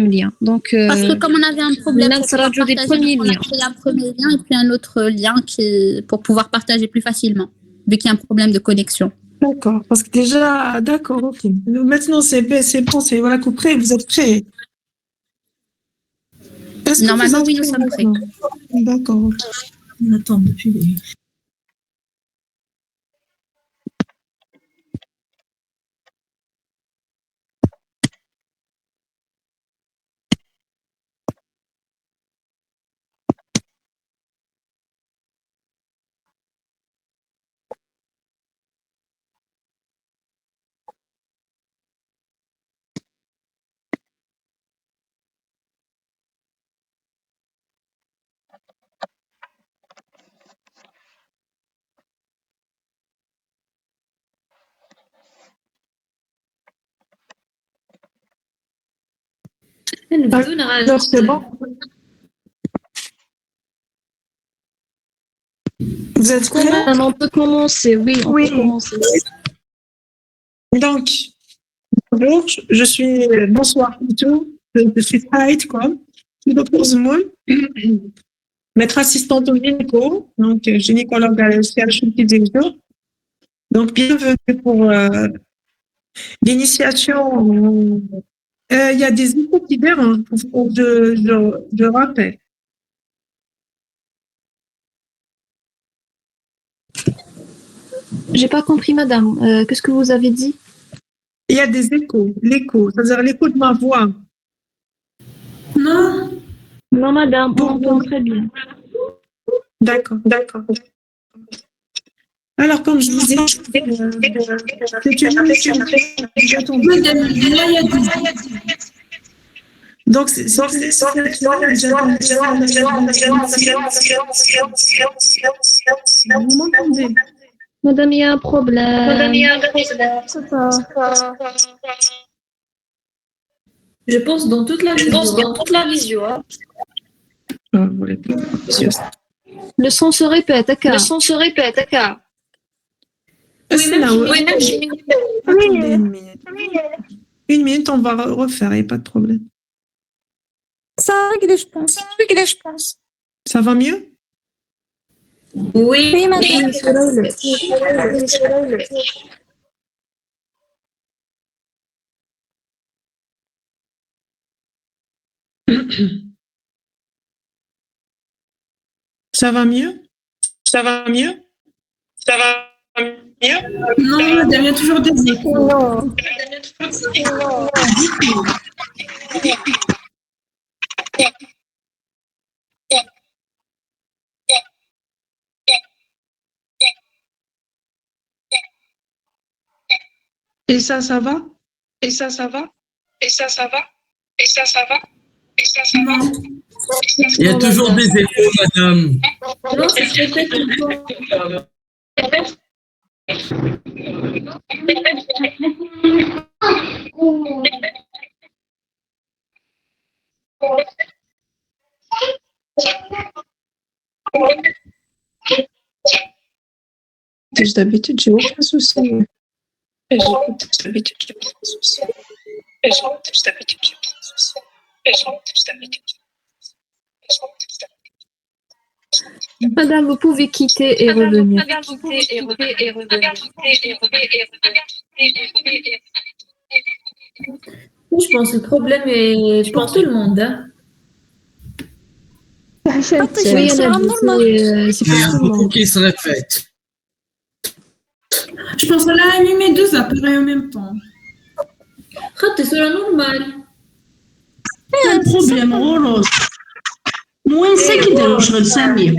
lien. Donc, Parce que comme on avait un problème, là, ça rajoute des premiers on a liens. créé un premier lien et puis un autre lien pour pouvoir partager plus facilement, vu qu'il y a un problème de connexion. D'accord, parce que déjà, d'accord, ok. Maintenant, c'est bon, c'est voilà, prêt, vous êtes prêts. Normalement, oui, nous sommes prêts. D'accord, ok. On attend depuis. Alors, c'est bon. Vous êtes prêts? On peut commencer, oui, on peut commencer. Donc, bonjour, bonsoir plutôt, je suis Saïd, quoi. Je suis Dr Zmoun, maître assistante au gynéco, donc gynécologue à la CHU des jours. Donc, bienvenue pour l'initiation. Il y a des échos qui dérangent, je rappelle. J'ai pas compris, madame. Qu'est-ce que vous avez dit? Il y a des échos, l'écho, c'est-à-dire l'écho de ma voix. Non. Non, madame, on entend très bien. D'accord, d'accord. Alors, comme je vous disais, c'est une émission. Donc, vous m'entendez? Madame, il y a un problème. Je pense dans toute la visio. Le son se répète, d'accord. Une minute, on va refaire, il n'y a pas de problème. Ça va régler, je pense. Ça va mieux? Oui, madame. Ça va mieux? Non, madame, il y a toujours des échos. Non. Et ça va? Non. Il y a toujours des échos, madame. Non, ça se répète tout le temps. D'habitude, j'ai aucun souci. Madame, vous pouvez quitter et revenir. Je pense que le problème est pour tout le monde. Hein. Oui, c'est Il y a pour tout le beaucoup monde. qui se répètent. Je pense qu'elle a allumé deux appareils en même temps. C'est sur la normale. Il y a un problème, Rose. Moi, c'est qui dérange le Samir.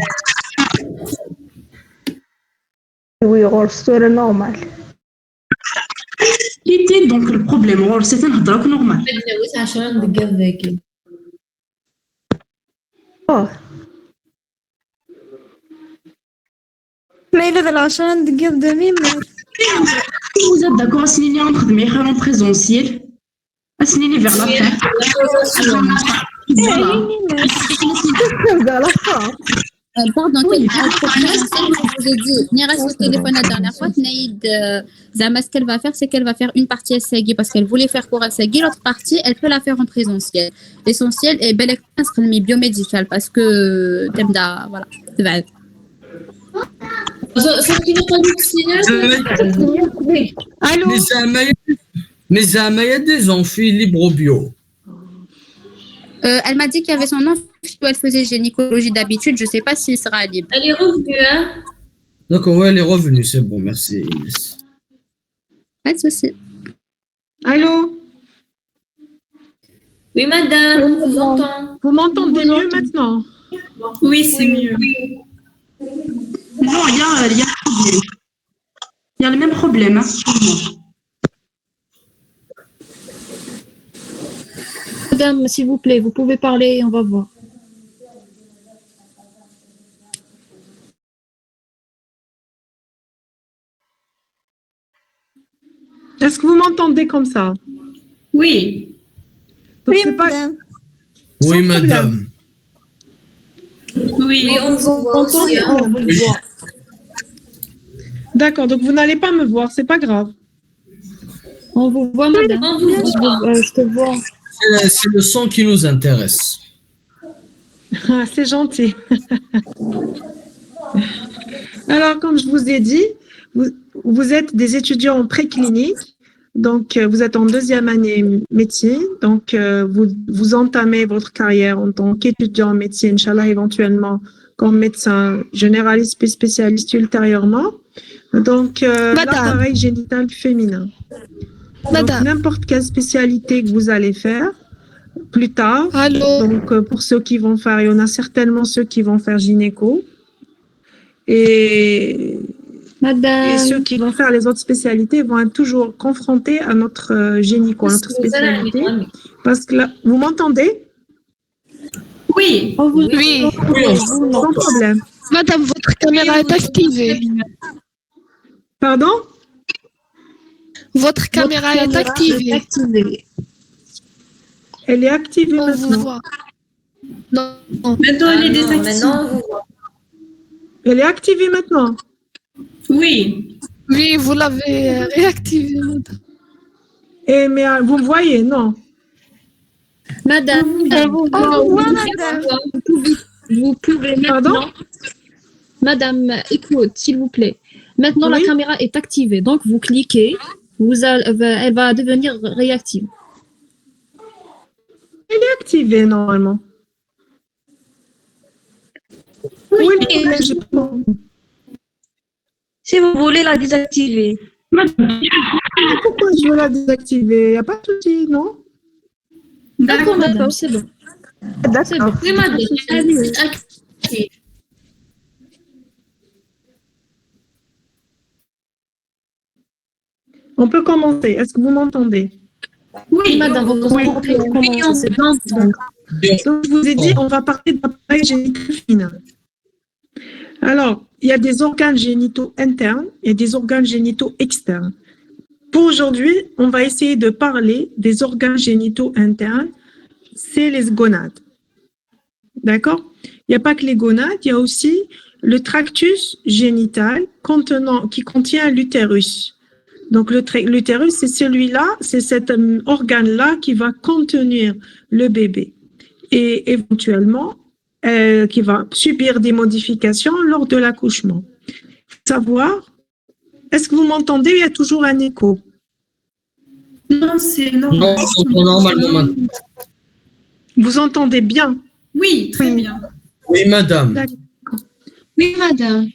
Oui, Rose, c'est normal. Qui était donc le problème, Rose? C'est un drap normal. Oh. Mais il est de l'enchaîne de guerre de mime. Vous êtes d'accord à signer entre des meilleurs en présentiel? À signer vers la fin? Vers la fin. Pardon, Oui. je vous ai dit, ni reste au téléphone la dernière fois, Naïd, Zama, ce qu'elle va faire, c'est qu'elle va faire une partie SAG parce qu'elle voulait faire pour SAG, l'autre partie, elle peut la faire en présentiel. L'essentiel est bel expérience biomédicale parce que, Temda, voilà, c'est vrai. Allô? Mais Zama, il y a des amphis libres bio. Elle m'a dit qu'il y avait son enfant où elle faisait gynécologie d'habitude. Je ne sais pas s'il sera libre. Elle est revenue, hein? D'accord, ouais, elle est revenue, c'est bon, merci. Inès. Pas de souci. Allô? Oui, madame, on vous entend. Vous m'entendez mieux maintenant? Oui, c'est mieux. Non, il y a le même problème. Hein. Madame, s'il vous plaît, vous pouvez parler et on va voir. Est-ce que vous m'entendez comme ça? Oui. Donc, Oui, c'est pas... madame. Oui, Sans madame. Oui, on vous entend. On vous voit. D'accord, donc vous n'allez pas me voir, c'est pas grave. On vous voit, madame. On vous voit. Je te vois. C'est le son qui nous intéresse. Ah, c'est gentil. Alors, comme je vous ai dit, vous êtes des étudiants en préclinique, donc vous êtes en deuxième année médecine, donc vous entamez votre carrière en tant qu'étudiant en médecine, Inch'Allah, éventuellement comme médecin généraliste puis spécialiste ultérieurement. Donc, l'appareil génital féminin. Donc, n'importe quelle spécialité que vous allez faire plus tard. Donc, pour ceux qui vont faire, il y en a certainement ceux qui vont faire gynéco. Et ceux qui vont faire les autres spécialités vont être toujours confrontés à notre gynéco, à notre spécialité. Parce que là, vous m'entendez? Oui. Oui. Sans problème. Madame, votre caméra est activée. Pardon? Votre caméra est activée. Elle est activée On vous maintenant. voit. Non. Maintenant, elle est désactivée. Elle est activée maintenant. Oui. Oui, vous l'avez réactivée, madame. Et, mais vous me voyez, non? Madame, vous pouvez Pardon? maintenant. Madame, écoute, s'il vous plaît. Maintenant, la Oui. caméra est activée. Donc, vous cliquez. Elle va devenir réactive. Elle est activée normalement. Oui, mais j'ai pas- Si vous voulez la désactiver. Pourquoi je veux la désactiver? Il n'y a pas de souci, non? D'accord, madame, c'est bon. C'est bon. Oui, madame. Elle est active. On peut commencer. Est-ce que vous m'entendez? Oui, Madame, on commence. C'est bon. Donc, je vous ai dit, on va parler d'appareil génital féminin. Alors, il y a des organes génitaux internes et des organes génitaux externes. Pour aujourd'hui, on va essayer de parler des organes génitaux internes. C'est les gonades. D'accord? Il n'y a pas que les gonades, il y a aussi le tractus génital qui contient l'utérus. Donc, l'utérus, c'est celui-là, c'est cet organe-là qui va contenir le bébé et éventuellement qui va subir des modifications lors de l'accouchement. Savoir, est-ce que vous m'entendez? Il y a toujours un écho. Non, c'est normal. Non, c'est normalement maintenant. Vous entendez bien? Oui, très bien. Oui, madame. D'accord. Oui, madame.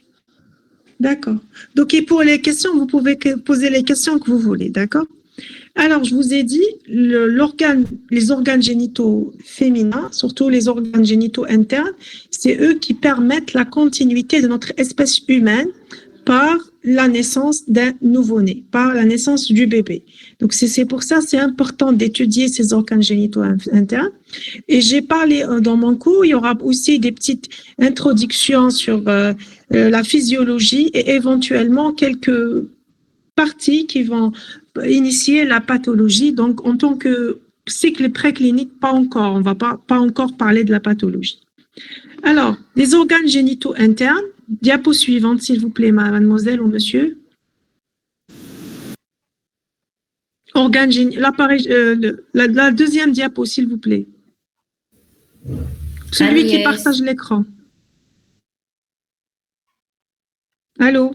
D'accord. Donc, et pour les questions, vous pouvez poser les questions que vous voulez, d'accord? Alors, je vous ai dit, les organes génitaux féminins, surtout les organes génitaux internes, c'est eux qui permettent la continuité de notre espèce humaine par la naissance d'un nouveau-né, par la naissance du bébé. Donc, c'est pour ça, c'est important d'étudier ces organes génitaux internes. Et j'ai parlé dans mon cours, il y aura aussi des petites introductions sur la physiologie et éventuellement quelques parties qui vont initier la pathologie. Donc, en tant que cycle préclinique, pas encore. On va pas encore parler de la pathologie. Alors, les organes génitaux internes. Diapo suivante, s'il vous plaît, mademoiselle ou monsieur. L'appareil, la deuxième diapo, s'il vous plaît. Celui qui partage l'écran. Allô?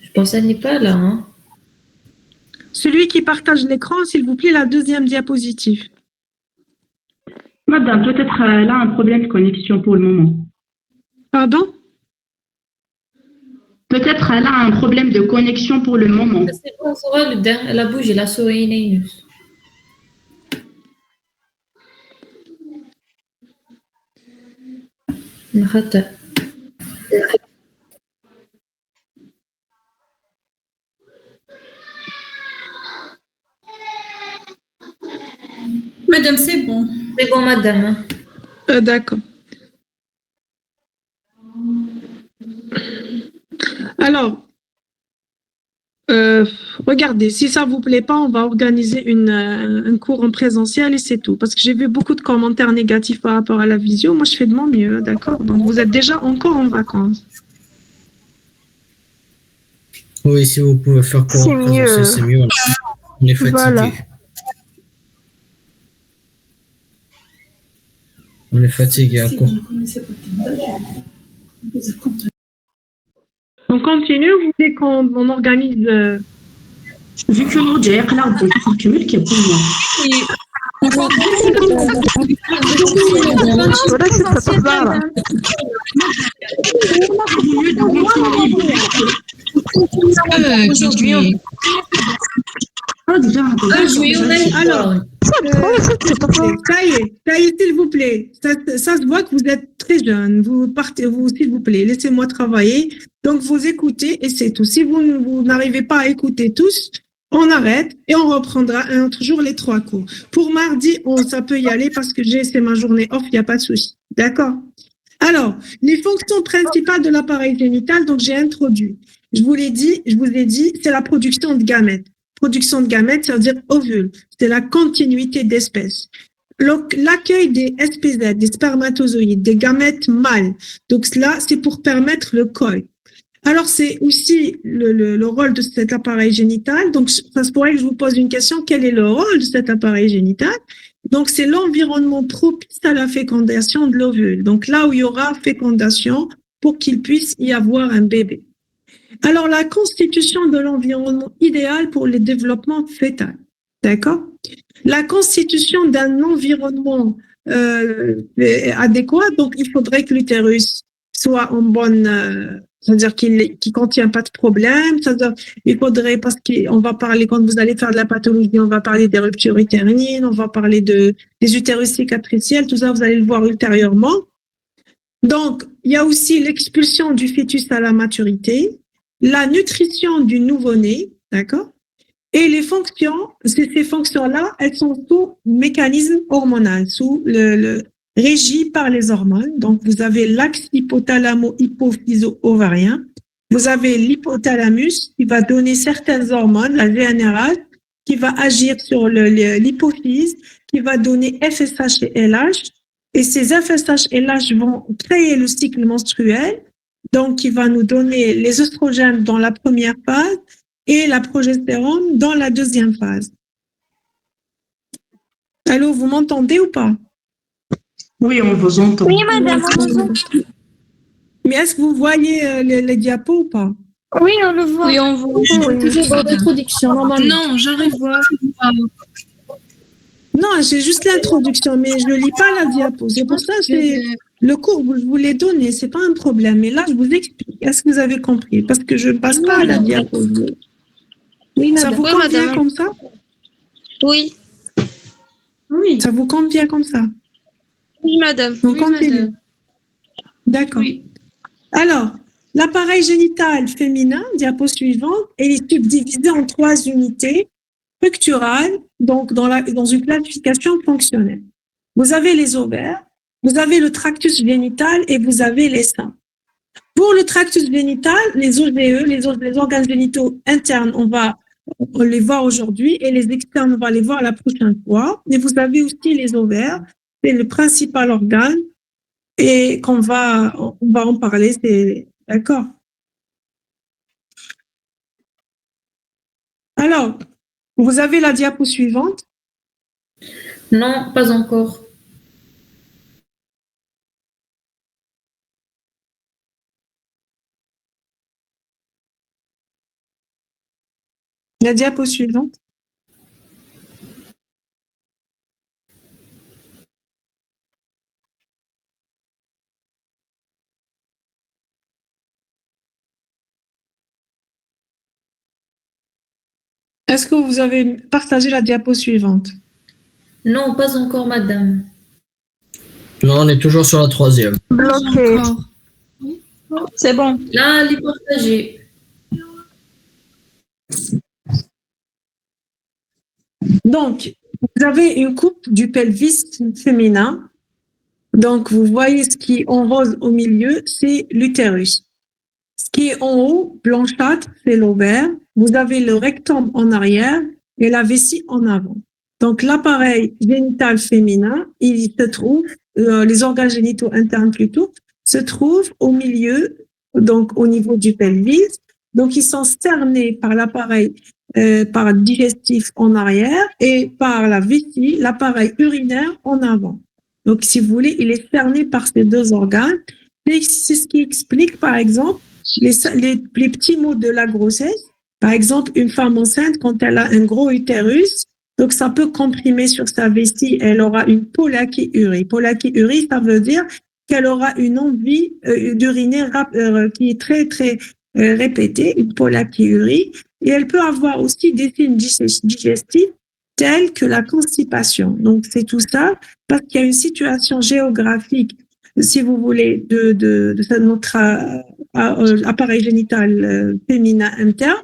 Je pense qu'elle n'est pas là. Hein. Celui qui partage l'écran, s'il vous plaît, la deuxième diapositive. Madame, peut-être elle a un problème de connexion pour le moment. Pardon? Peut-être elle a un problème de connexion pour le moment. C'est bon, elle a bougé, la souris. Madame, c'est bon. C'est bon, madame. D'accord. Alors, regardez, si ça vous plaît pas, on va organiser un cours en présentiel et c'est tout. Parce que j'ai vu beaucoup de commentaires négatifs par rapport à la visio. Moi, je fais de mon mieux, d'accord? Donc, vous êtes déjà encore en vacances. Oui, si vous pouvez faire cours en présentiel, c'est mieux. On est fatigué. Voilà. On est fatigué à court. On continue, vous voulez qu'on organise... Vu que nous avons là, on peut cumuler qui est pour moi. Voilà, c'est pas ça. Alors, ça y est, s'il vous plaît. Ça se voit que vous êtes très jeune. Vous partez, s'il vous plaît, laissez-moi travailler. Donc, vous écoutez et c'est tout. Si vous n'arrivez pas à écouter tous, on arrête et on reprendra un autre jour les 3 cours. Pour mardi, ça peut y aller parce que c'est ma journée off, il n'y a pas de souci. D'accord? Alors, les fonctions principales de l'appareil génital, donc j'ai introduit. Je vous ai dit, c'est la production de gamètes. Production de gamètes, ça veut dire ovules. C'est la continuité d'espèces. L'accueil des SPZ, des spermatozoïdes, des gamètes mâles. Donc cela, c'est pour permettre le col. Alors, c'est aussi le rôle de cet appareil génital. Donc, ça se pourrait que je vous pose une question. Quel est le rôle de cet appareil génital? Donc, c'est l'environnement propice à la fécondation de l'ovule. Donc, là où il y aura fécondation pour qu'il puisse y avoir un bébé. Alors, la constitution de l'environnement idéal pour le développement fœtal. D'accord? La constitution d'un environnement adéquat, donc il faudrait que l'utérus soit en bonne... c'est-à-dire qu'il contient pas de problème, c'est-à-dire il faudrait, parce qu'on va parler, quand vous allez faire de la pathologie, on va parler des ruptures utérines, on va parler des utérus cicatriciels, tout ça, vous allez le voir ultérieurement. Donc, il y a aussi l'expulsion du fœtus à la maturité, la nutrition du nouveau-né, d'accord? Et les fonctions, ces fonctions-là, elles sont sous mécanisme hormonal, sous régies par les hormones. Donc, vous avez l'axe hypothalamo-hypophyso-ovarien. Vous avez l'hypothalamus qui va donner certaines hormones, la GnRH, qui va agir sur l'hypophyse, qui va donner FSH et LH. Et ces FSH et LH vont créer le cycle menstruel, donc qui va nous donner les oestrogènes dans la première phase et la progestérone dans la deuxième phase. Allô, vous m'entendez ou pas? Oui, on vous entend. Oui, madame, on vous entend. Mais est-ce que vous voyez les diapos ou pas? Oui, on le voit. Oui, on voit. Toujours dans l'introduction, normalement. Non, j'arrive pas. Non, j'ai juste l'introduction, mais je ne lis pas la diapo. C'est pour ça que le cours, je vous l'ai donné, ce n'est pas un problème. Mais là, je vous explique. Est-ce que vous avez compris? Parce que je ne passe pas à la diapo. Oui, Ça madame. vous convient comme ça? Oui. Oui. Ça vous convient comme ça? Oui, madame. On continue. D'accord. Oui. Alors, l'appareil génital féminin, diapo suivante, est subdivisé en 3 unités structurales, donc dans une classification fonctionnelle. Vous avez les ovaires, vous avez le tractus génital et vous avez les seins. Pour le tractus génital, les OGE, les organes génitaux internes, on va les voir aujourd'hui et les externes, on va les voir la prochaine fois. Et vous avez aussi les ovaires, c'est le principal organe et on va en parler, c'est d'accord. Alors, vous avez la diapo suivante. Non, pas encore. La diapo suivante. Est-ce que vous avez partagé la diapo suivante? Non, pas encore, madame. Non, on est toujours sur la troisième. Bloqué. C'est bon. Là, les partagés. Donc, vous avez une coupe du pelvis féminin. Donc, vous voyez ce qui est en rose au milieu, c'est l'utérus. Ce qui est en haut, blanchâtre, c'est l'ovaire. Vous avez le rectum en arrière et la vessie en avant. Donc, l'appareil génital féminin, il se trouve, les organes génitaux internes plutôt, se trouvent au milieu, donc au niveau du pelvis. Donc, ils sont cernés par l'appareil par digestif en arrière et par la vessie, l'appareil urinaire en avant. Donc, si vous voulez, il est cerné par ces deux organes. Et c'est ce qui explique, par exemple, les petits maux de la grossesse. Par exemple, une femme enceinte, quand elle a un gros utérus, donc ça peut comprimer sur sa vessie, elle aura une polachyurie. Polachyurie, ça veut dire qu'elle aura une envie d'uriner qui est très, très répétée, une polachyurie. Et elle peut avoir aussi des signes digestifs tels que la constipation. Donc, c'est tout ça parce qu'il y a une situation géographique, si vous voulez, de notre appareil génital féminin interne,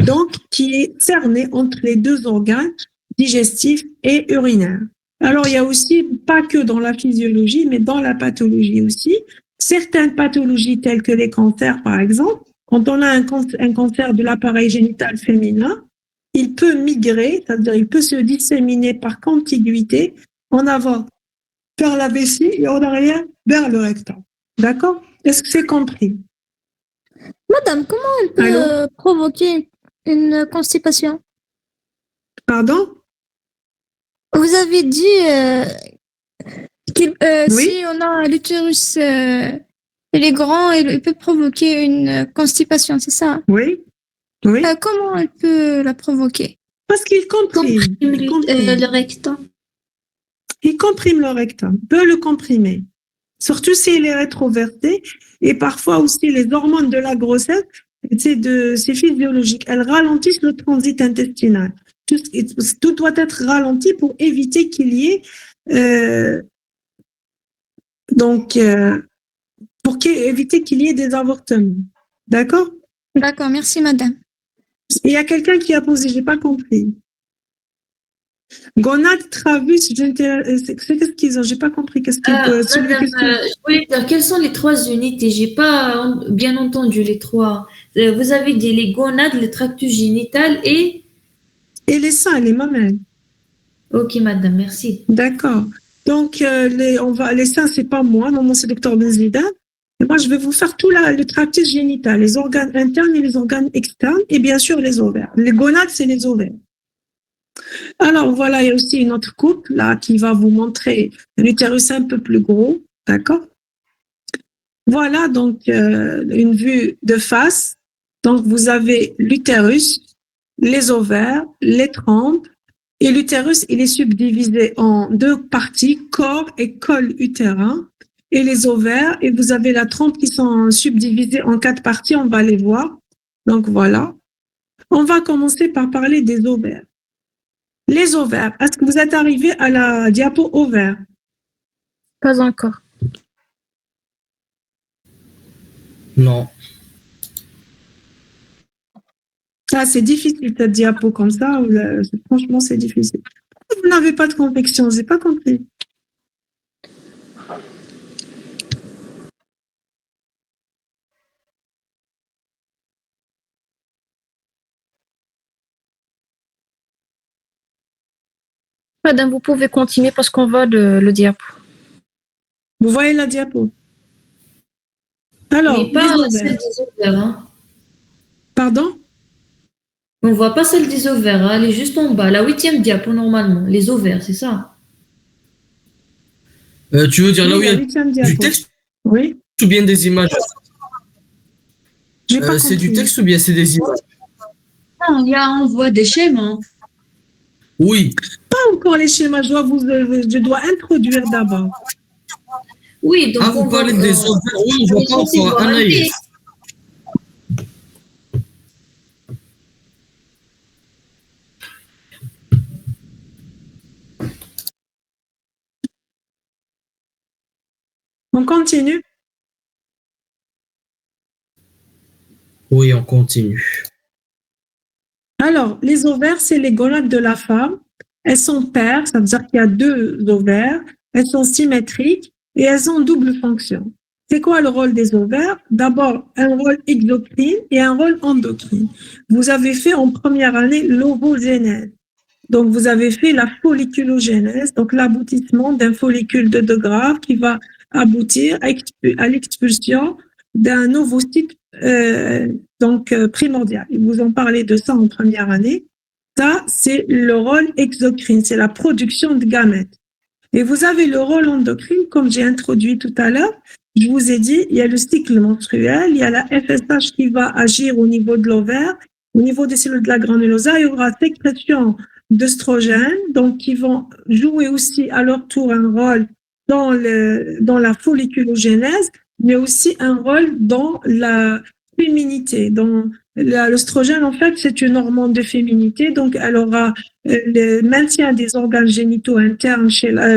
donc qui est cerné entre les deux organes digestifs et urinaires. Alors, il y a aussi, pas que dans la physiologie, mais dans la pathologie aussi, certaines pathologies telles que les cancers, par exemple, quand on a un cancer de l'appareil génital féminin, il peut migrer, c'est-à-dire il peut se disséminer par contiguïté en avant vers la vessie et en arrière vers le rectum. D'accord? Est-ce que c'est compris? Madame, comment elle peut provoquer une constipation? Pardon? Vous avez dit Oui. si on a l'utérus, il est grand, il peut provoquer une constipation, c'est ça? Oui. Oui. Comment elle peut la provoquer? Parce qu'il comprime. Le rectum. Il comprime le rectum, peut le comprimer. Surtout s'il est rétroverté. Et parfois aussi, les hormones de la grossesse, c'est physiologique. Elles ralentissent le transit intestinal. Tout doit être ralenti pour éviter qu'il y ait éviter qu'il y ait des avortements. D'accord? D'accord, merci madame. Il y a quelqu'un qui a posé, j'ai pas compris. Gonade, Travus, c'est qu'est-ce qu'ils ont? J'ai pas compris. Qu'est-ce qu'ils Madame, je voulais dire, quelles sont les trois unités? J'ai pas bien entendu les trois. Vous avez dit les gonades, les tractus génitales et les seins, les mamelles. Ok, madame, merci. D'accord. Donc, les seins, c'est pas moi, non, c'est le docteur Benzida. Et moi, je vais vous faire tout le tractus génital, les organes internes et les organes externes, et bien sûr les ovaires. Les gonades, c'est les ovaires. Alors, voilà, il y a aussi une autre coupe, là, qui va vous montrer l'utérus un peu plus gros, d'accord? Voilà, donc, une vue de face. Donc, vous avez l'utérus, les ovaires, les trompes, et l'utérus, il est subdivisé en deux parties, corps et col utérin, et les ovaires, et vous avez la trompe qui sont subdivisées en quatre parties, on va les voir. Donc, voilà. On va commencer par parler des ovaires. Les ovaires, est-ce que vous êtes arrivé à la diapo ovaire? Pas encore. Non. Ça, c'est difficile, cette diapo comme ça. Franchement, c'est difficile. Vous n'avez pas de convection, j'ai pas compris. Madame, vous pouvez continuer parce qu'on voit le diapo. Vous voyez la diapo? Alors, Mais pas les ovaires. celle des ovaires. Hein. Pardon? On voit pas celle des ovaires. Hein. Elle est juste en bas. La 8e diapo, normalement. Les ovaires, c'est ça. Tu veux dire là où il y a 8e du diapo. texte Oui. ou bien des images? J'ai pas C'est du compris. texte ou bien c'est des images? On voit des schémas. Oui. Pas encore les schémas. Je dois introduire d'abord. Oui, donc Ah, vous parlez des ovaires? Oui, je vois pas encore. Anaïs. On continue. Oui, on continue. Alors, les ovaires, c'est les gonades de la femme. Elles sont paires, ça veut dire qu'il y a 2 ovaires. Elles sont symétriques et elles ont double fonction. C'est quoi le rôle des ovaires? D'abord, un rôle exocrine et un rôle endocrine. Vous avez fait en première année l'ovogénèse. Donc, vous avez fait la folliculogénèse, donc l'aboutissement d'un follicule de 2 grammes qui va aboutir à l'expulsion d'un ovocyte primordial. Ils vous ont parlé de ça en première année. Ça, c'est le rôle exocrine, c'est la production de gamètes. Et vous avez le rôle endocrine, comme j'ai introduit tout à l'heure. Je vous ai dit, il y a le cycle menstruel, il y a la FSH qui va agir au niveau de l'ovaire, au niveau des cellules de la granulosa, il y aura sécrétion d'œstrogènes, donc qui vont jouer aussi à leur tour un rôle dans la folliculogénèse, mais aussi un rôle dans la féminité. Dans l'œstrogène, en fait, c'est une hormone de féminité, donc elle aura le maintien des organes génitaux internes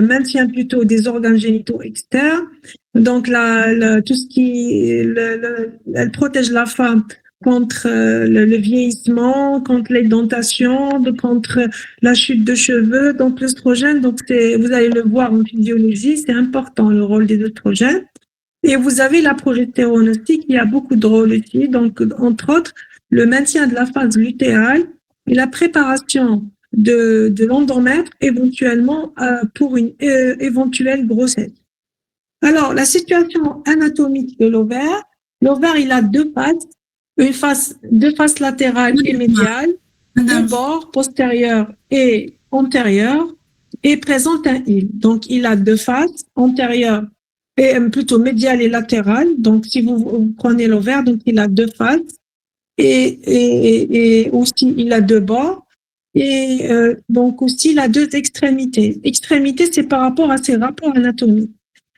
maintien plutôt des organes génitaux externes. Donc tout ce qui elle protège la femme contre le vieillissement, contre l'édentation, contre la chute de cheveux. Donc l'œstrogène, donc vous allez le voir en physiologie, c'est important le rôle des œstrogènes. Et vous avez la progestérone aussi qui a beaucoup de rôles aussi. Donc entre autres le maintien de la phase lutéale et la préparation de l'endomètre éventuellement pour une éventuelle grossesse. Alors, la situation anatomique de l'ovaire, il a 2 faces, 2 faces latérales et médiales, 2 bords postérieurs et antérieurs, et présente un île. Donc, il a 2 faces, antérieures et plutôt médiales et latérales. Donc, si vous prenez l'ovaire, donc il a 2 faces, et aussi il a 2 bords. Et donc aussi, il a 2 extrémités. Extrémités, c'est par rapport à ses rapports anatomiques.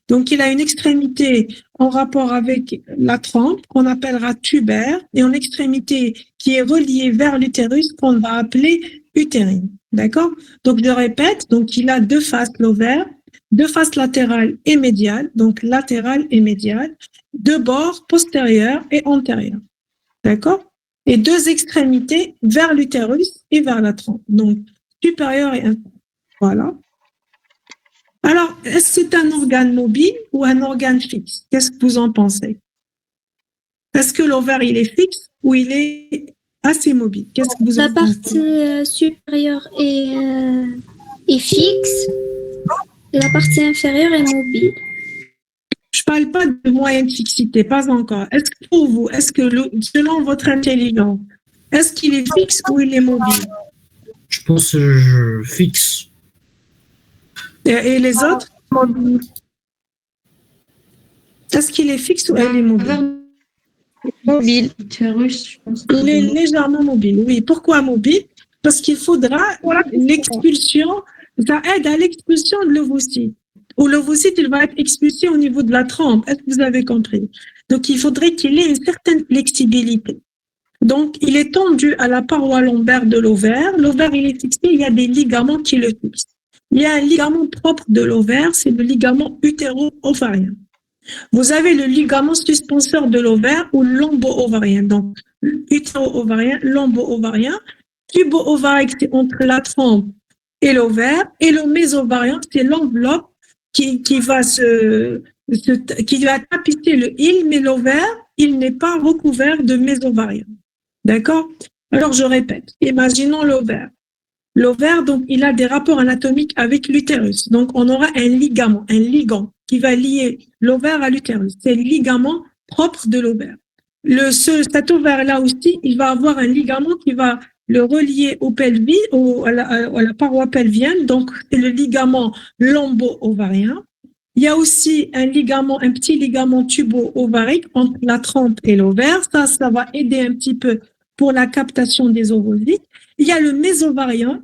Donc, il a une extrémité en rapport avec la trempe, qu'on appellera tubaire, et une extrémité qui est reliée vers l'utérus, qu'on va appeler utérine. D'accord? Donc, je répète, donc il a 2 faces, l'ovaire, 2 faces latérales et médiales, donc latérales et médiales, 2 bords postérieurs et antérieurs. D'accord? Et 2 extrémités vers l'utérus et vers la trempe. Donc, supérieur et inférieur. Voilà. Alors, est-ce que c'est un organe mobile ou un organe fixe? Qu'est-ce que vous en pensez? Est-ce que l'ovaire, il est fixe ou il est assez mobile? Qu'est-ce que vous en La pensez? partie supérieure est fixe et la partie inférieure est mobile. Je parle pas de moyenne fixité, pas encore. Est-ce que pour vous, selon votre intelligence, est-ce qu'il est fixe ou il est mobile? Je pense fixe. Et les autres? Est-ce qu'il est fixe ou il est mobile? Mobile. Je pense. Il est légèrement mobile, oui. Pourquoi mobile? Parce qu'il faudra l'expulsion, ça aide à l'expulsion de l'ovocyte. Ou l'ovocyte, il va être expulsé au niveau de la trempe. Est-ce que vous avez compris? Donc, il faudrait qu'il ait une certaine flexibilité. Donc, il est tendu à la paroi lombaire de l'ovaire. L'ovaire, il est fixé, il y a des ligaments qui le fixent. Il y a un ligament propre de l'ovaire, c'est le ligament utéro-ovarien. Vous avez le ligament suspenseur de l'ovaire ou lombo-ovarien. Donc, utéro-ovarien, lombo-ovarien. Tubo-ovarien, c'est entre la trempe et l'ovaire. Et le mésovarien, c'est l'enveloppe qui va tapisser le île, mais l'ovaire, il n'est pas recouvert de mésovarien. D'accord? Alors, je répète. Imaginons l'ovaire. L'ovaire, donc, il a des rapports anatomiques avec l'utérus. Donc, on aura un ligand qui va lier l'ovaire à l'utérus. C'est le ligament propre de l'ovaire. Cet ovaire-là aussi, il va avoir un ligament qui va le relier au pelvis, à la paroi pelvienne. Donc, c'est le ligament lombo-ovarien. Il y a aussi un petit ligament tubo-ovarique entre la trompe et l'ovaire. Ça va aider un petit peu pour la captation des ovocytes. Il y a le mésovarien.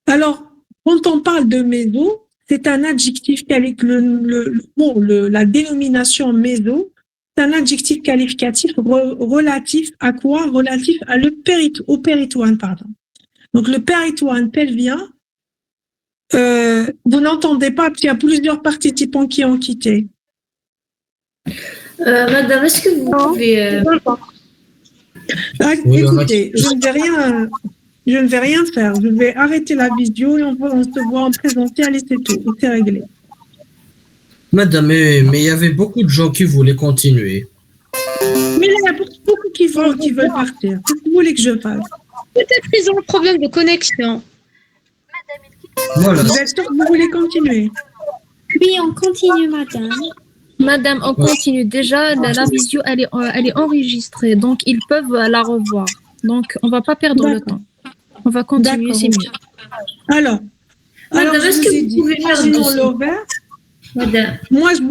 Alors, quand on parle de méso, c'est un adjectif avec la dénomination méso. C'est un adjectif qualificatif relatif à quoi? Relatif au péritoine, pardon. Donc, le péritoine pelvien, vous n'entendez pas, parce qu'il y a plusieurs participants qui ont quitté. Madame, est-ce que vous pouvez... Oui, écoutez, je ne vais rien faire. Je vais arrêter la vidéo et on se voit en présentiel et c'est tout. C'est réglé. Madame, mais il y avait beaucoup de gens qui voulaient continuer. Mais là, il y a beaucoup qui veulent partir. Qu'est-ce que vous voulez que je fasse? Peut-être qu'ils ont un problème de connexion. Voilà. Vous êtes sûr que vous voulez continuer? Oui, on continue, madame. Madame, on continue. Déjà, la visio, elle est enregistrée, donc ils peuvent la revoir. Donc, on ne va pas perdre le temps. On va continuer, c'est mieux. Alors, Madame, est-ce que vous pouvez faire l'ovaire? Madame. Moi, je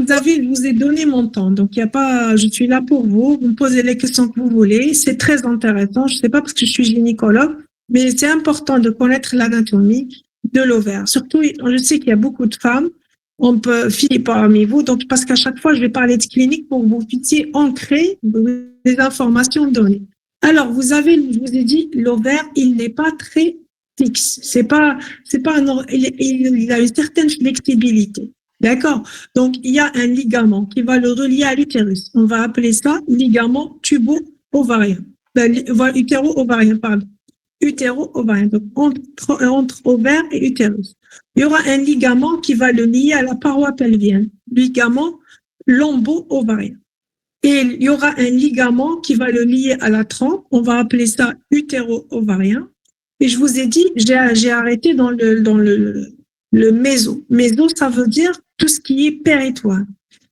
vous ai donné mon temps. Donc, je suis là pour vous. Vous me posez les questions que vous voulez. C'est très intéressant. Je ne sais pas parce que je suis gynécologue, mais c'est important de connaître l'anatomie de l'ovaire. Surtout, je sais qu'il y a beaucoup de femmes, filles parmi vous, donc parce qu'à chaque fois, je vais parler de clinique pour que vous puissiez ancrer des informations données. Alors, je vous ai dit, l'ovaire, il n'est pas très fixe. Il a une certaine flexibilité. D'accord? Donc, il y a un ligament qui va le relier à l'utérus. On va appeler ça ligament tubo-ovarien. Utéro-ovarien, pardon. Utéro-ovarien. Donc, entre ovaire et utérus. Il y aura un ligament qui va le lier à la paroi pelvienne. Ligament lombo-ovarien. Et il y aura un ligament qui va le lier à la trompe. On va appeler ça utéro-ovarien. Et je vous ai dit, j'ai arrêté dans le méso. Méso, ça veut dire tout ce qui est péritoine.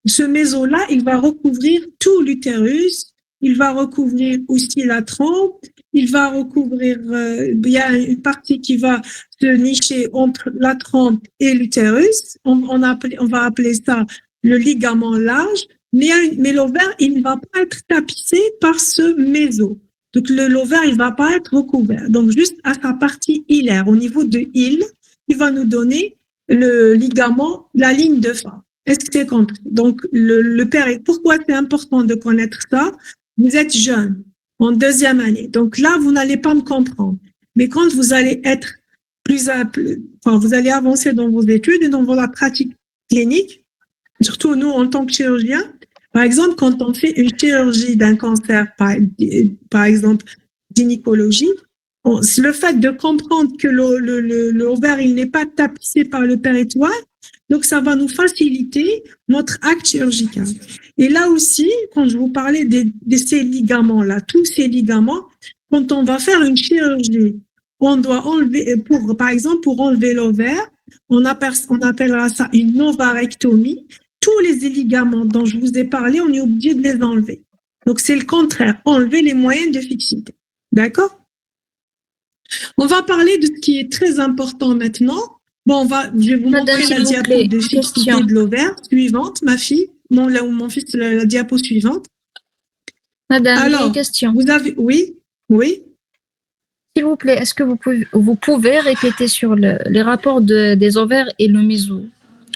Ce méso-là, il va recouvrir tout l'utérus, il va recouvrir aussi la trompe, il va recouvrir, il y a une partie qui va se nicher entre la trompe et l'utérus. On va appeler ça le ligament large, mais l'ovaire, il ne va pas être tapissé par ce méso. Donc, l'ovaire, il ne va pas être recouvert. Donc, juste à sa partie hilaire, au niveau de hile, il va nous donner le ligament, la ligne de phare. Est-ce que c'est compris? Donc, pourquoi c'est important de connaître ça? Vous êtes jeune, en 2e année. Donc là, vous n'allez pas me comprendre. Mais quand vous allez être vous allez avancer dans vos études et dans votre pratique clinique, surtout nous, en tant que chirurgiens, par exemple, quand on fait une chirurgie d'un cancer, par exemple, gynécologie, le fait de comprendre que l'ovaire, il n'est pas tapissé par le péritoine, donc ça va nous faciliter notre acte chirurgical. Et là aussi, quand je vous parlais de ces ligaments-là, tous ces ligaments, quand on va faire une chirurgie, on doit enlever, par exemple, pour enlever l'ovaire, on appellera ça une ovarectomie. Tous les ligaments dont je vous ai parlé, on est obligé de les enlever. Donc c'est le contraire, enlever les moyens de fixité. D'accord? On va parler de ce qui est très important maintenant. Bon, je vais vous montrer la diapo de fixité de l'ovaire suivante, ma fille. Mon fils, la diapo suivante. Madame, alors, une question. Vous avez, oui. S'il vous plaît, est-ce que vous pouvez répéter sur les rapports des ovaires et le méso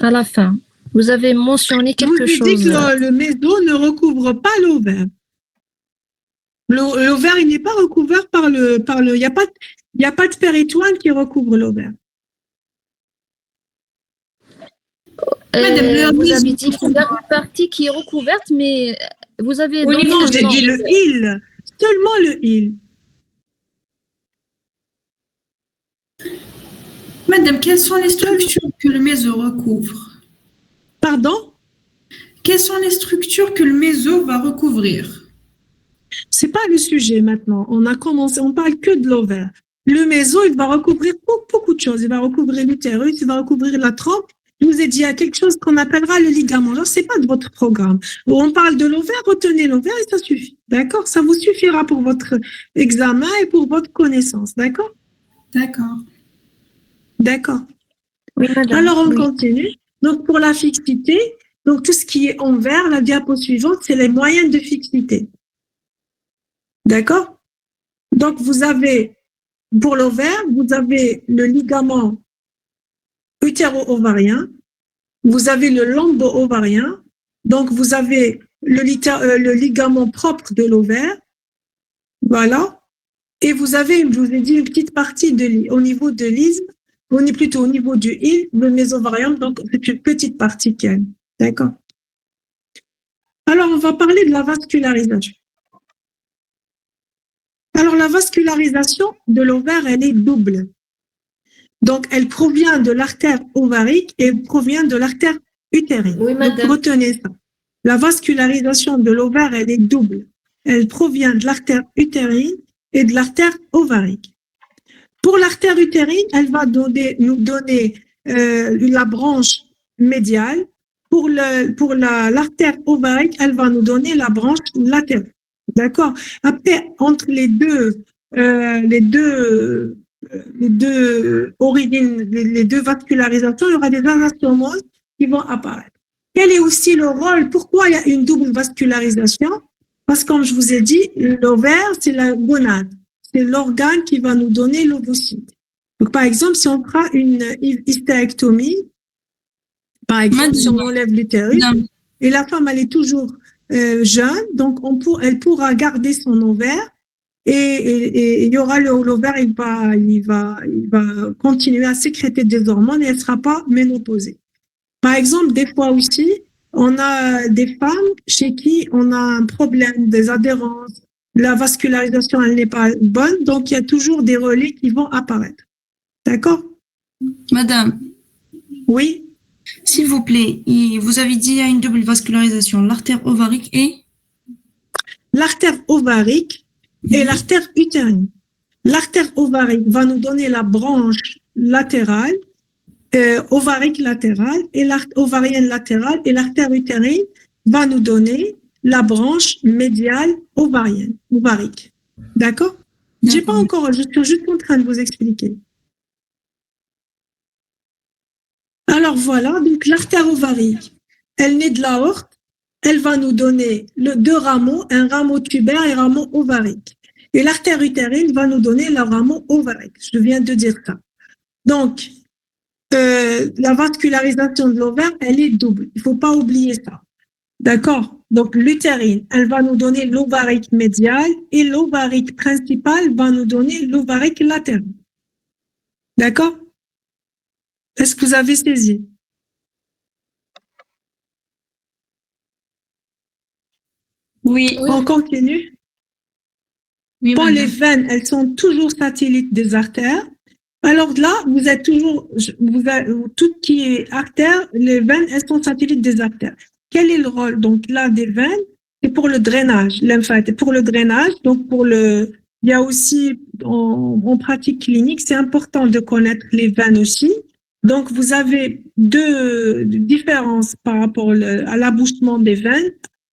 à la fin? Vous avez mentionné quelque chose. Je vous ai dit que le méso ne recouvre pas l'ovaire. L'ovaire, il n'est pas recouvert par le, il n'y a pas de péritoine qui recouvre l'ovaire. Madame, vous avez dit qu'il y a une partie qui est recouverte, mais vous avez... Oui, non, j'ai dit le hile. Seulement le hile. Madame, quelles sont les structures que le méso recouvre? Pardon? Quelles sont les structures que le méso va recouvrir? C'est pas le sujet maintenant. On parle que de l'ovaire. Le méso, il va recouvrir beaucoup de choses. Il va recouvrir l'utérus, il va recouvrir la trompe, je vous ai dit, il y a quelque chose qu'on appellera le ligament. Alors, c'est pas de votre programme. On parle de l'ovaire, retenez l'ovaire et ça suffit. D'accord? Ça vous suffira pour votre examen et pour votre connaissance. D'accord? D'accord. D'accord. Oui, madame. Alors, on Oui. continue. Donc, pour la fixité, donc tout ce qui est en vert, la diapo suivante, c'est les moyennes de fixité. D'accord? Donc, vous avez, pour l'ovaire, vous avez le ligament utéro-ovarien, vous avez le lombo-ovarien, donc vous avez le ligament propre de l'ovaire, voilà, et vous avez, je vous ai dit, une petite partie au niveau de l'isthme, plutôt au niveau du île, le mésovarium, donc c'est une petite partie qui est, d'accord. Alors, on va parler de la vascularisation. Alors, la vascularisation de l'ovaire, elle est double. Donc, elle provient de l'artère ovarique et provient de l'artère utérine. Oui, madame. Donc, retenez ça. La vascularisation de l'ovaire, elle est double. Elle provient de l'artère utérine et de l'artère ovarique. Pour l'artère utérine, elle va nous donner la branche médiale. Pour l'artère ovarique, elle va nous donner la branche latérale. D'accord? Après, entre les deux origines, les deux vascularisations, il y aura des anastomoses qui vont apparaître. Quel est aussi le rôle? Pourquoi il y a une double vascularisation? Parce que, comme je vous ai dit, l'ovaire, c'est la gonade. C'est l'organe qui va nous donner l'ovocyte. Donc, par exemple, si on fera une hystérectomie, par exemple, si on enlève l'utérus, et la femme, elle est toujours jeune, donc elle pourra garder son ovaire et il y aura l'ovaire, il va continuer à sécréter des hormones et elle ne sera pas ménopausée. Par exemple, des fois aussi, on a des femmes chez qui on a un problème des adhérences, la vascularisation, elle n'est pas bonne, donc il y a toujours des relais qui vont apparaître. D'accord? Madame, Oui. s'il vous plaît, vous avez dit il y a une double vascularisation, l'artère ovarique et L'artère ovarique et l'artère utérine. L'artère ovarique va nous donner la branche latérale, ovarique latérale et ovarienne latérale, et l'artère utérine va nous donner la branche médiale ovarique. D'accord? J'ai pas encore, je suis juste en train de vous expliquer. Alors voilà, donc l'artère ovarique, elle naît de l'aorte, elle va nous donner deux rameaux, un rameau tubaire et un rameau ovarique. Et l'artère utérine va nous donner le rameau ovarique. Je viens de dire ça. Donc, la vascularisation de l'ovaire, elle est double. Il ne faut pas oublier ça. D'accord? Donc, l'utérine, elle va nous donner l'ovarique médial et l'ovarique principal va nous donner l'ovarique latéral. D'accord? Est-ce que vous avez saisi? Oui. On continue. Oui, Bon, madame. les veines, elles sont toujours satellites des artères. Alors là, vous êtes toujours, tout qui est artère, les veines, elles sont satellites des artères. Quel est le rôle? Donc là, des veines, c'est pour le drainage lymphatique. Pour le drainage, donc il y a aussi, en pratique clinique, c'est important de connaître les veines aussi. Donc, vous avez deux différences par rapport à l'abouchement des veines.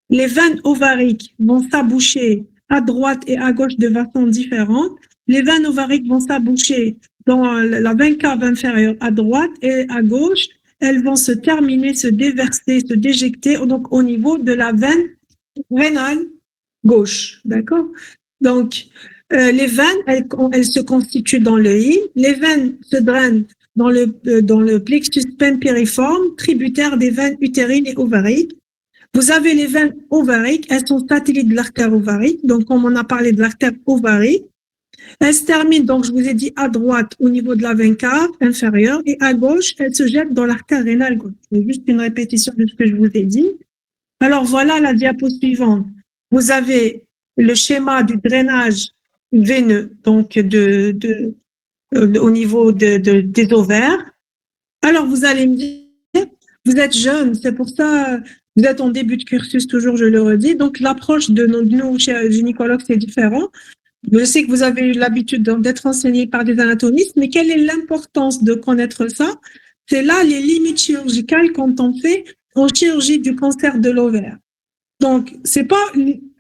Les veines ovariques vont s'aboucher à droite et à gauche de façon différente. Les veines ovariques vont s'aboucher dans la veine cave inférieure à droite et à gauche. Elles vont se terminer, se déverser, se déjecter donc au niveau de la veine rénale gauche. D'accord? Donc, les veines, elles se constituent dans le hile. Les veines se drainent dans le plexus pempériforme, tributaire des veines utérines et ovariques. Vous avez les veines ovariques, elles sont satellites de l'artère ovarique, donc comme on a parlé de l'artère ovarique, elles se terminent, donc je vous ai dit, à droite au niveau de la veine cave inférieure et à gauche, elles se jettent dans l'artère rénale gauche. C'est juste une répétition de ce que je vous ai dit. Alors voilà la diapo suivante. Vous avez le schéma du drainage veineux, donc au niveau des ovaires. Alors vous allez me dire, vous êtes jeune, c'est pour ça, vous êtes en début de cursus, toujours je le redis, donc l'approche de nos gynécologues, c'est différent. Je sais que vous avez eu l'habitude d'être enseigné par des anatomistes, mais quelle est l'importance de connaître ça? c'est là les limites chirurgicales quand on fait en chirurgie du cancer de l'ovaire. Donc, c'est pas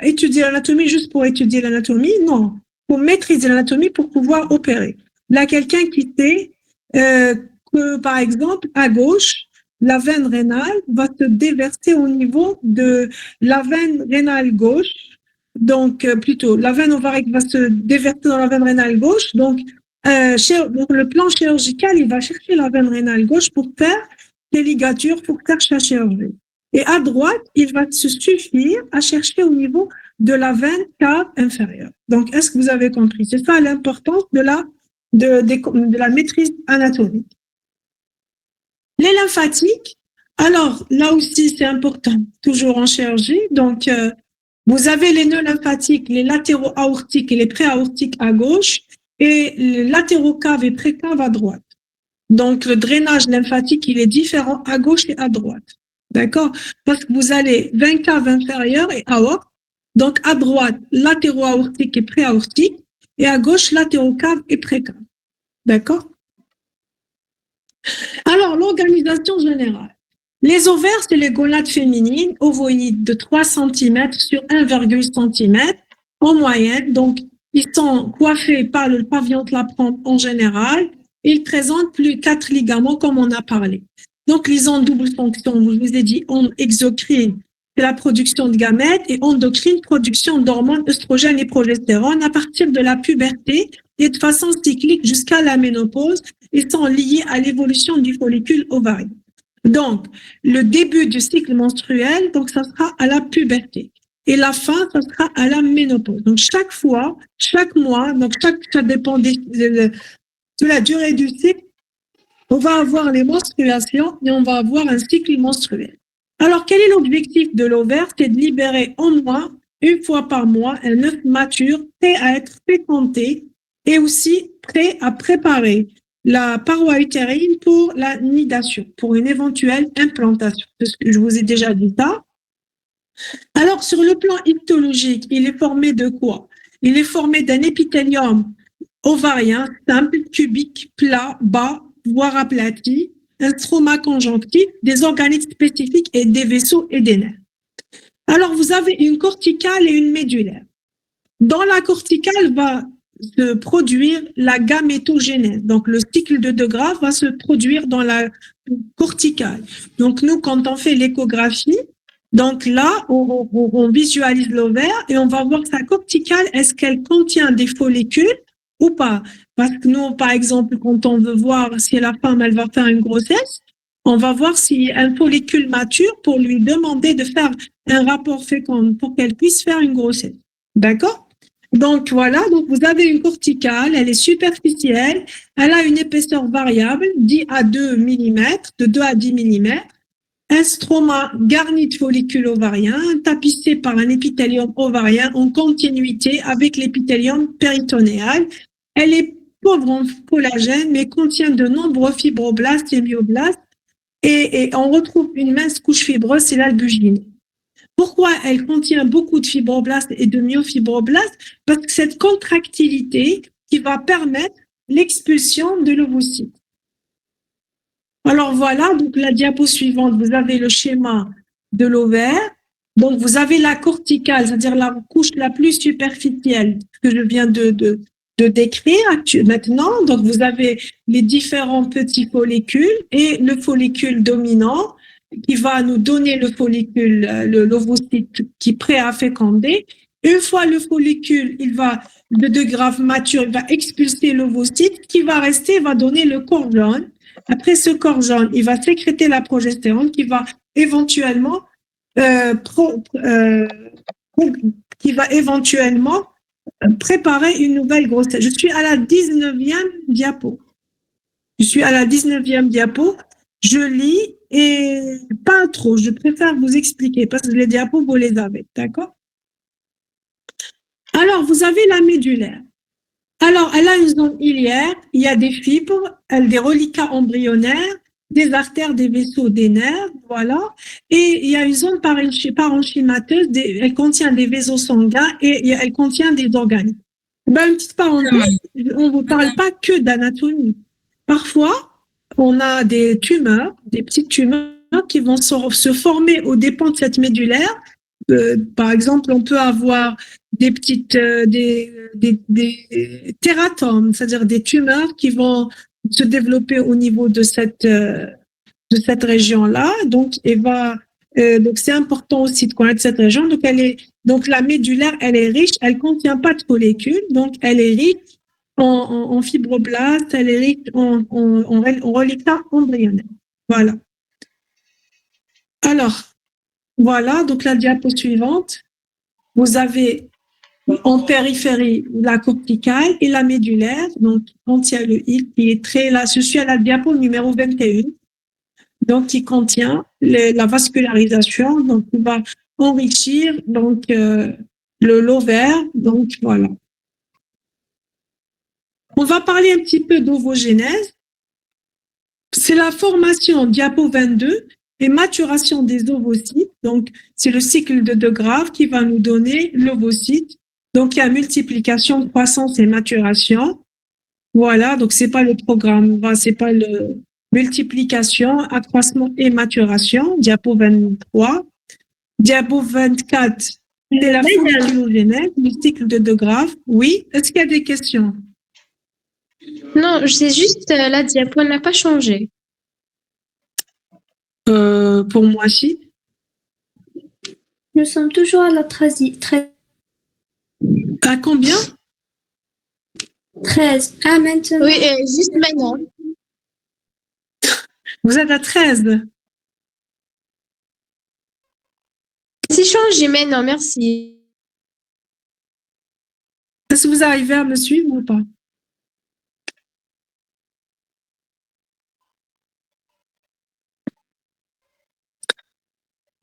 étudier l'anatomie juste pour étudier l'anatomie, non. Pour maîtriser l'anatomie pour pouvoir opérer. Là, quelqu'un qui sait que, par exemple, à gauche, la veine rénale va se déverser au niveau de la veine rénale gauche. Donc, plutôt, la veine ovarique va se déverser dans la veine rénale gauche. Donc, le plan chirurgical, il va chercher la veine rénale gauche pour faire des ligatures, pour faire sa chirurgie. Et à droite, il va se suffire à chercher au niveau de la veine cave inférieure. Donc, est-ce que vous avez compris? C'est ça l'importance de la maîtrise anatomique. Les lymphatiques, alors là aussi c'est important, toujours en chirurgie. Donc, vous avez les nœuds lymphatiques, les latéraux aortiques et les pré-aortiques à gauche et les latéraux caves et pré-caves à droite. Donc, le drainage lymphatique, il est différent à gauche et à droite. D'accord? Parce que vous allez veine cave inférieure et aorte. Donc, à droite, latéraux aortiques et pré-aortiques et à gauche, latéraux caves et pré-caves. D'accord? Alors, l'organisation générale. Les ovaires, c'est les gonades féminines, ovoïdes de 3 cm sur 1,1 cm en moyenne. Donc, ils sont coiffés par le pavillon de la pompe en général. Ils présentent plus 4 ligaments comme on a parlé. Donc, ils ont double fonction. Je vous ai dit, exocrine, c'est la production de gamètes, et endocrine, production d'hormones, œstrogènes et progestérone à partir de la puberté et de façon cyclique jusqu'à la ménopause et sont liés à l'évolution du follicule ovarien. Donc, le début du cycle menstruel, donc ça sera à la puberté. Et la fin, ça sera à la ménopause. Donc, chaque fois, chaque mois, donc ça dépend de la durée du cycle, on va avoir les menstruations et on va avoir un cycle menstruel. Alors, quel est l'objectif de l'ovaire? C'est de libérer au moins, une fois par mois, un œuf mature prêt à être fécondé et aussi prêt à préparer la paroi utérine pour la nidation, pour une éventuelle implantation. Parce que je vous ai déjà dit ça. Alors, sur le plan histologique, il est formé de quoi? Il est formé d'un épithélium ovarien simple, cubique, plat, bas, voire aplati, un stroma conjonctif, des organites spécifiques et des vaisseaux et des nerfs. Alors, vous avez une corticale et une médulaire. Dans la corticale va se produire la gamétogénèse. Donc, le cycle de De Graaf va se produire dans la corticale. Donc, nous, quand on fait l'échographie, donc là, on visualise l'ovaire et on va voir sa corticale, est-ce qu'elle contient des follicules ou pas? Parce que nous, par exemple, quand on veut voir si la femme, elle va faire une grossesse, on va voir s'il y a un follicule mature pour lui demander de faire un rapport fécond pour qu'elle puisse faire une grossesse. D'accord? Donc voilà, donc vous avez une corticale, elle est superficielle, elle a une épaisseur variable, 10 à 2 mm, de 2 à 10 mm, un stroma garni de follicules ovariens, tapissé par un épithélium ovarien en continuité avec l'épithélium péritonéal. Elle est pauvre en collagène, mais contient de nombreux fibroblastes et myoblastes, et on retrouve une mince couche fibreuse, c'est l'albugine. Pourquoi elle contient beaucoup de fibroblastes et de myofibroblastes? Parce que cette contractilité qui va permettre l'expulsion de l'ovocyte. Alors voilà, donc la diapo suivante, vous avez le schéma de l'ovaire. Donc vous avez la corticale, c'est-à-dire la couche la plus superficielle que je viens de décrire maintenant. Donc vous avez les différents petits follicules et le follicule dominant qui va nous donner le follicule, l'ovocyte qui est prêt à féconder. Une fois le follicule, le De Graaf mature, il va expulser l'ovocyte, qui va rester, va donner le corps jaune. Après ce corps jaune, il va sécréter la progestérone qui va éventuellement préparer une nouvelle grossesse. Je suis à la 19e diapo. Je lis et pas trop. Je préfère vous expliquer parce que les diapos, vous les avez. D'accord? Alors, vous avez la médulaire. Alors, elle a une zone iliaire, il y a des fibres, des reliquats embryonnaires, des artères, des vaisseaux, des nerfs, voilà. Et il y a une zone parenchymateuse, elle contient des vaisseaux sanguins et elle contient des organes. Ben, une petite parenthèse, on ne vous parle pas que d'anatomie. Parfois, on a des tumeurs, des petites tumeurs qui vont se former aux dépens de cette médullaire. Par exemple, on peut avoir des petites des tératomes, c'est-à-dire des tumeurs qui vont se développer au niveau de cette région-là. Donc, donc c'est important aussi de connaître cette région. Donc la médullaire, elle est riche, elle contient pas de follicules, donc elle est riche en fibroblastes, elle est riche en reliquats embryonnaires. Voilà. Alors, voilà, donc la diapo suivante. Vous avez en périphérie la corticale et la médullaire. Donc, quand il y a le I qui est très là, je suis à la diapo numéro 21. Donc, qui contient la vascularisation, donc on va enrichir donc l'ovaire. Donc, voilà. On va parler un petit peu d'ovogénèse. C'est la formation diapo 22 et maturation des ovocytes. Donc, c'est le cycle de De Graaf qui va nous donner l'ovocyte. Donc, il y a multiplication, croissance et maturation. Voilà, donc c'est pas le programme, c'est pas le multiplication, accroissement et maturation, diapo 23. Diapo 24, c'est la folliculogénèse, le cycle de De Graaf. Oui, est-ce qu'il y a des questions? Non, c'est juste la diapo n'a pas changé. Pour moi, si. Nous sommes toujours à la 13. À combien? 13. Ah, maintenant. Oui, juste maintenant. Vous êtes à 13. C'est changé maintenant, merci. Est-ce que vous arrivez à me suivre ou pas?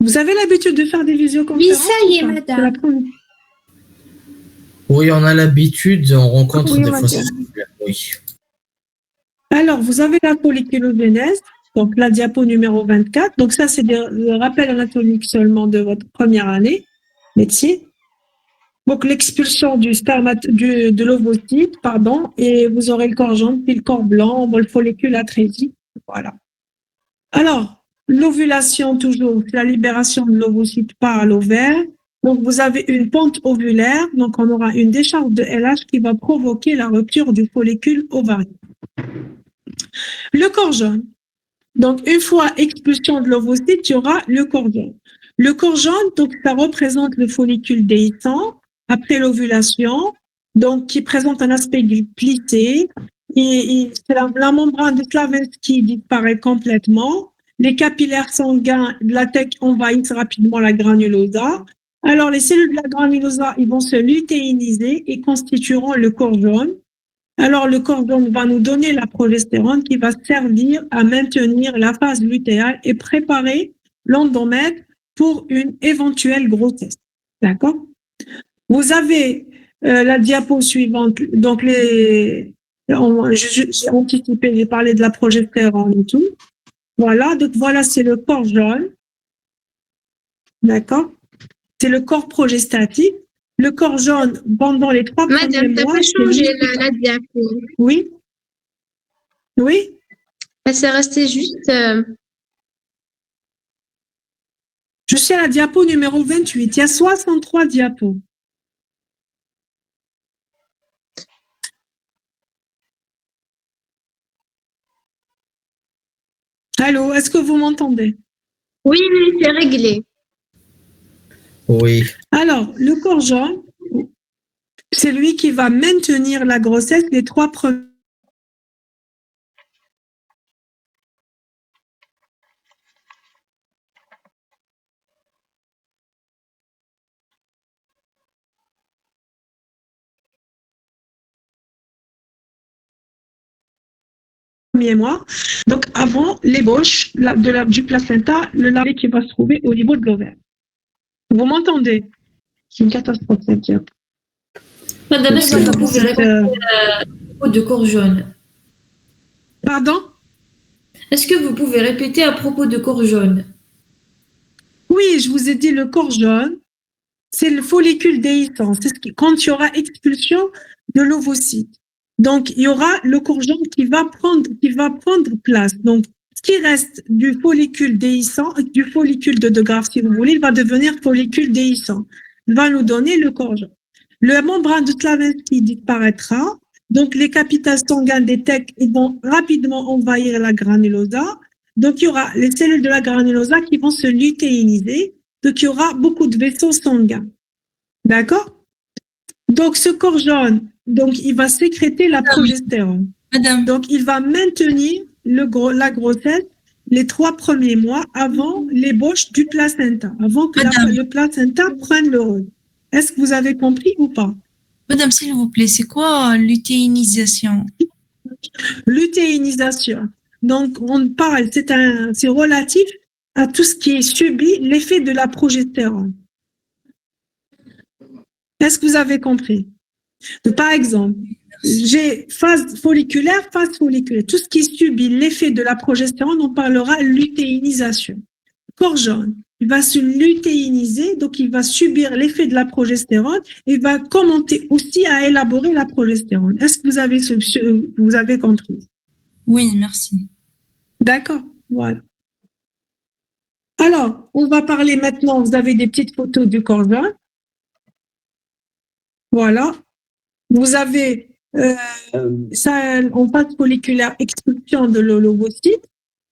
Vous avez l'habitude de faire des visioconférences? Oui, ça y est, madame. Oui, on a l'habitude, on rencontre Oui, des fois madame. ces problèmes, oui. Alors, vous avez la folliculogénèse, donc la diapo numéro 24. Donc ça, c'est le rappel anatomique seulement de votre première année médecine. Donc l'expulsion de l'ovocyte, pardon, et vous aurez le corps jaune, puis le corps blanc, le follicule atrésique. Voilà. Alors, l'ovulation toujours, c'est la libération de l'ovocyte par l'ovaire. Donc vous avez une pente ovulaire, donc on aura une décharge de LH qui va provoquer la rupture du follicule ovarien. Le corps jaune. Donc, une fois expulsion de l'ovocyte, il y aura le corps jaune. Le corps jaune, donc, ça représente le follicule déhiscent après l'ovulation, donc, qui présente un aspect plissé. Et c'est la membrane de Slavinsky disparaît complètement. Les capillaires sanguins de la tête envahissent rapidement la granulosa. Alors, les cellules de la granulosa, ils vont se lutéiniser et constitueront le corps jaune. Alors, le corps jaune va nous donner la progestérone qui va servir à maintenir la phase lutéale et préparer l'endomètre pour une éventuelle grossesse. D'accord? Vous avez la diapo suivante. Donc, j'ai anticipé, j'ai parlé de la progestérone et tout. Voilà, donc voilà, c'est le corps jaune. D'accord? C'est le corps progestatif. Le corps jaune, pendant les 3 premiers mois... Madame, t'as pas changé la diapo. Oui. Oui. Elle s'est restée juste... Je suis à la diapo numéro 28. Il y a 63 diapos. Allô, est-ce que vous m'entendez? Oui, c'est réglé. Oui. Alors, le corps jaune, c'est lui qui va maintenir la grossesse les 3 premiers mois. Donc, avant l'ébauche du placenta, le larvé qui va se trouver au niveau de l'ovaire. Vous m'entendez? C'est une catastrophe, cette diapo. Madame, est-ce que vous pouvez répéter à propos de corps jaune? Pardon? Est-ce que vous pouvez répéter à propos de corps jaune? Oui, je vous ai dit le corps jaune, c'est le follicule déhiscent. C'est quand il y aura expulsion de l'ovocyte. Donc, il y aura le corps-jaune qui va prendre place. Donc, ce qui reste du follicule déhiscent, du follicule de Graaff, si vous voulez, il va devenir follicule déhiscent. Il va nous donner le corps-jaune. Le membrane de Slavinsky disparaîtra. Donc, les capitales sanguines des TEC vont rapidement envahir la granulosa. Donc, il y aura les cellules de la granulosa qui vont se lutéiniser. Donc, il y aura beaucoup de vaisseaux sanguins. D'accord? Donc, ce corps jaune, donc, il va sécréter la progestérone. Madame. Donc, il va maintenir la grossesse les 3 premiers mois avant l'ébauche du placenta, avant que le placenta prenne le rôle. Est-ce que vous avez compris ou pas? Madame, s'il vous plaît, c'est quoi lutéinisation? Lutéinisation. Donc, on parle, c'est relatif à tout ce qui est subi l'effet de la progestérone. Est-ce que vous avez compris? Donc, par exemple, j'ai phase folliculaire. Tout ce qui subit l'effet de la progestérone, on parlera lutéinisation. Corps jaune, il va se lutéiniser, donc il va subir l'effet de la progestérone et va commencer aussi à élaborer la progestérone. Est-ce que vous avez compris? Oui, merci. D'accord, voilà. Alors, on va parler maintenant, vous avez des petites photos du corps jaune. Voilà. Vous avez en phase folliculaire expulsion de l'ovocyte.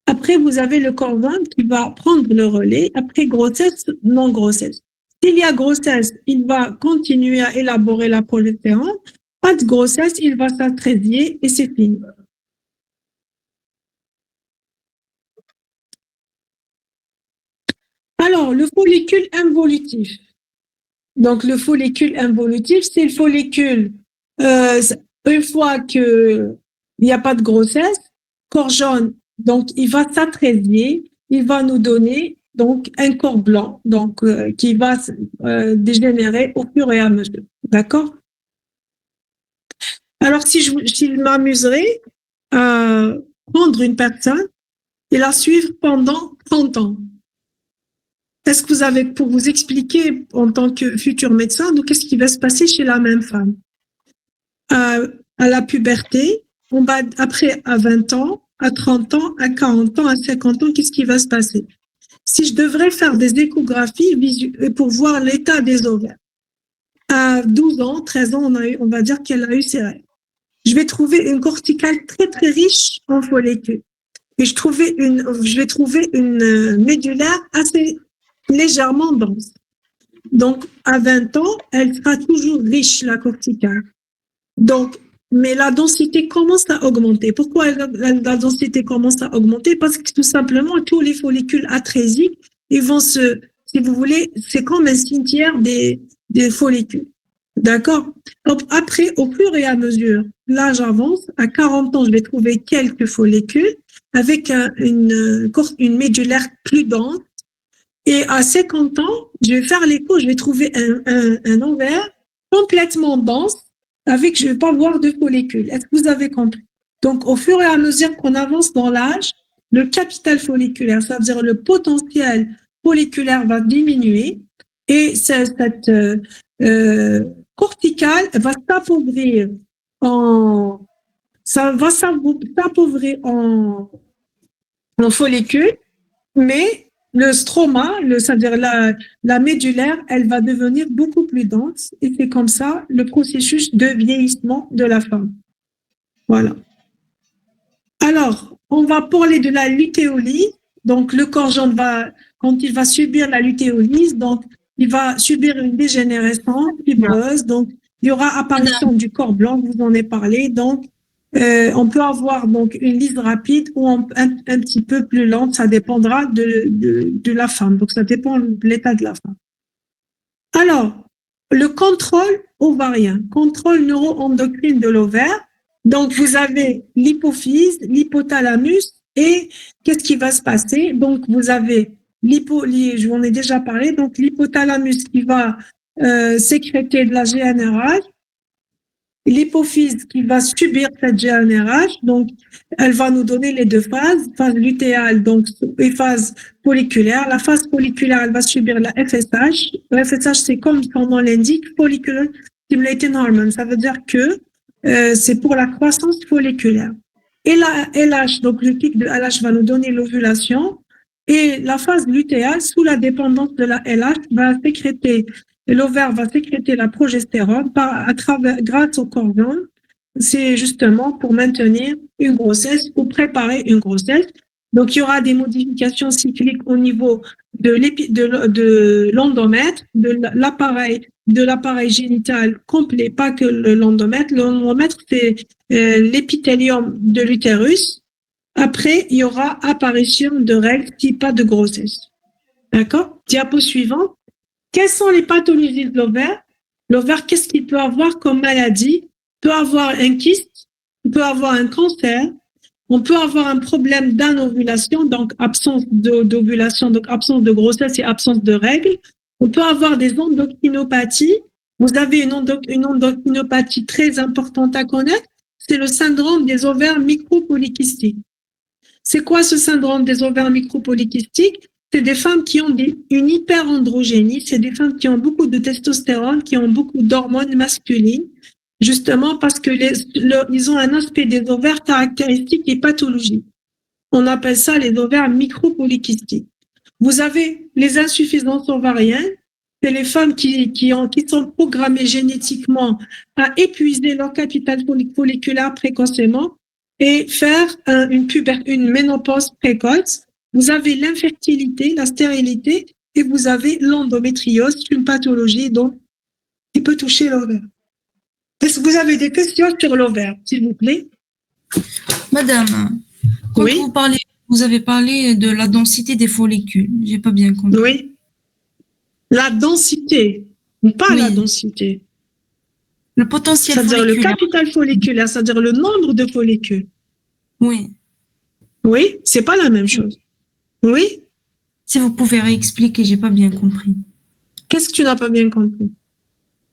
Après, vous avez le corps jaune qui va prendre le relais. Après grossesse, non grossesse. S'il y a grossesse, il va continuer à élaborer la progestérone. Pas de grossesse, il va s'atrésier et c'est fini. Alors, le follicule involutif. Donc, le follicule involutif, c'est le follicule, une fois qu'il n'y a pas de grossesse, corps jaune, donc il va s'atrésier, il va nous donner donc un corps blanc, donc qui va dégénérer au fur et à mesure. D'accord? Alors, si je m'amuserais à prendre une personne et la suivre pendant 30 ans. Est-ce que vous avez, pour vous expliquer en tant que futur médecin, donc qu'est-ce qui va se passer chez la même femme? À la puberté, après à 20 ans, à 30 ans, à 40 ans, à 50 ans, qu'est-ce qui va se passer? Si je devrais faire des échographies pour voir l'état des ovaires, à 12 ans, 13 ans, on va dire qu'elle a eu ses règles. Je vais trouver une corticale très, très riche en follicules. Et je vais trouver une médulaire assez légèrement dense. Donc, à 20 ans, elle sera toujours riche, la corticale. Donc, mais la densité commence à augmenter. Pourquoi la densité commence à augmenter? Parce que tout simplement, tous les follicules atrésiques, ils vont si vous voulez, c'est comme un cimetière des follicules. D'accord? Donc, après, au fur et à mesure, l'âge avance. À 40 ans, je vais trouver quelques follicules avec une médulaire plus dense. Et à 50 ans, je vais faire l'écho, je vais trouver un ovaire complètement dense avec, je ne vais pas voir de follicules. Est-ce que vous avez compris? Donc, au fur et à mesure qu'on avance dans l'âge, le capital folliculaire, c'est-à-dire le potentiel folliculaire va diminuer et cette corticale va s'appauvrir en follicules, mais le stroma, c'est-à-dire la médulaire, elle va devenir beaucoup plus dense et c'est comme ça le processus de vieillissement de la femme. Voilà. Alors, on va parler de la lutéolyse. Donc, le corps jaune quand il va subir la lutéolyse, donc il va subir une dégénérescence fibreuse. Donc, il y aura apparition du corps blanc, vous en avez parlé. Donc, on peut avoir donc une lise rapide ou un petit peu plus lente, ça dépendra de la femme. Donc, ça dépend de l'état de la femme. Alors, le contrôle ovarien, contrôle neuro-endocrine de l'ovaire. Donc, vous avez l'hypophyse, l'hypothalamus et qu'est-ce qui va se passer? Donc, vous avez je vous en ai déjà parlé, donc l'hypothalamus qui va sécréter de la GnRH, l'hypophyse qui va subir cette GnRH, donc elle va nous donner les deux phases, phase lutéale donc et phase folliculaire. La phase folliculaire, elle va subir la FSH. La FSH, c'est comme son nom l'indique, follicular stimulating hormone. Ça veut dire que c'est pour la croissance folliculaire. Et la LH, donc le pic de LH va nous donner l'ovulation. Et la phase lutéale, sous la dépendance de la LH, l'ovaire va sécréter la progestérone grâce au cordon. C'est justement pour maintenir une grossesse ou préparer une grossesse. Donc, il y aura des modifications cycliques au niveau de l'endomètre, de l'appareil génital complet, pas que l'endomètre. L'endomètre, c'est l'épithélium de l'utérus. Après, il y aura apparition de règles, si pas de grossesse. D'accord? Diapo suivante. Quelles sont les pathologies de l'ovaire? L'ovaire, qu'est-ce qu'il peut avoir comme maladie? Il peut avoir un kyste, il peut avoir un cancer, on peut avoir un problème d'anovulation, donc absence d'ovulation, donc absence de grossesse et absence de règles. On peut avoir des endocrinopathies. Vous avez une endocrinopathie très importante à connaître, c'est le syndrome des ovaires micropolykystiques. C'est quoi ce syndrome des ovaires micropolykystiques? C'est des femmes qui ont une hyperandrogénie, c'est des femmes qui ont beaucoup de testostérone, qui ont beaucoup d'hormones masculines, justement parce que ils ont un aspect des ovaires caractéristique et pathologique. On appelle ça les ovaires micropolykystiques. Vous avez les insuffisances ovariennes, c'est les femmes qui sont programmées génétiquement à épuiser leur capital folliculaire précocement et faire une ménopause précoce. Vous avez l'infertilité, la stérilité et vous avez l'endométriose, une pathologie donc qui peut toucher l'ovaire. Est-ce que vous avez des questions sur l'ovaire, s'il vous plaît? Madame, quand vous avez parlé de la densité des follicules. J'ai pas bien compris. Oui. La densité, pas la densité. Le potentiel c'est-à-dire folliculaire. le capital folliculaire, c'est-à-dire le nombre de follicules. Oui. Oui, c'est pas la même chose. Oui. Si vous pouvez réexpliquer, j'ai pas bien compris. Qu'est-ce que tu n'as pas bien compris?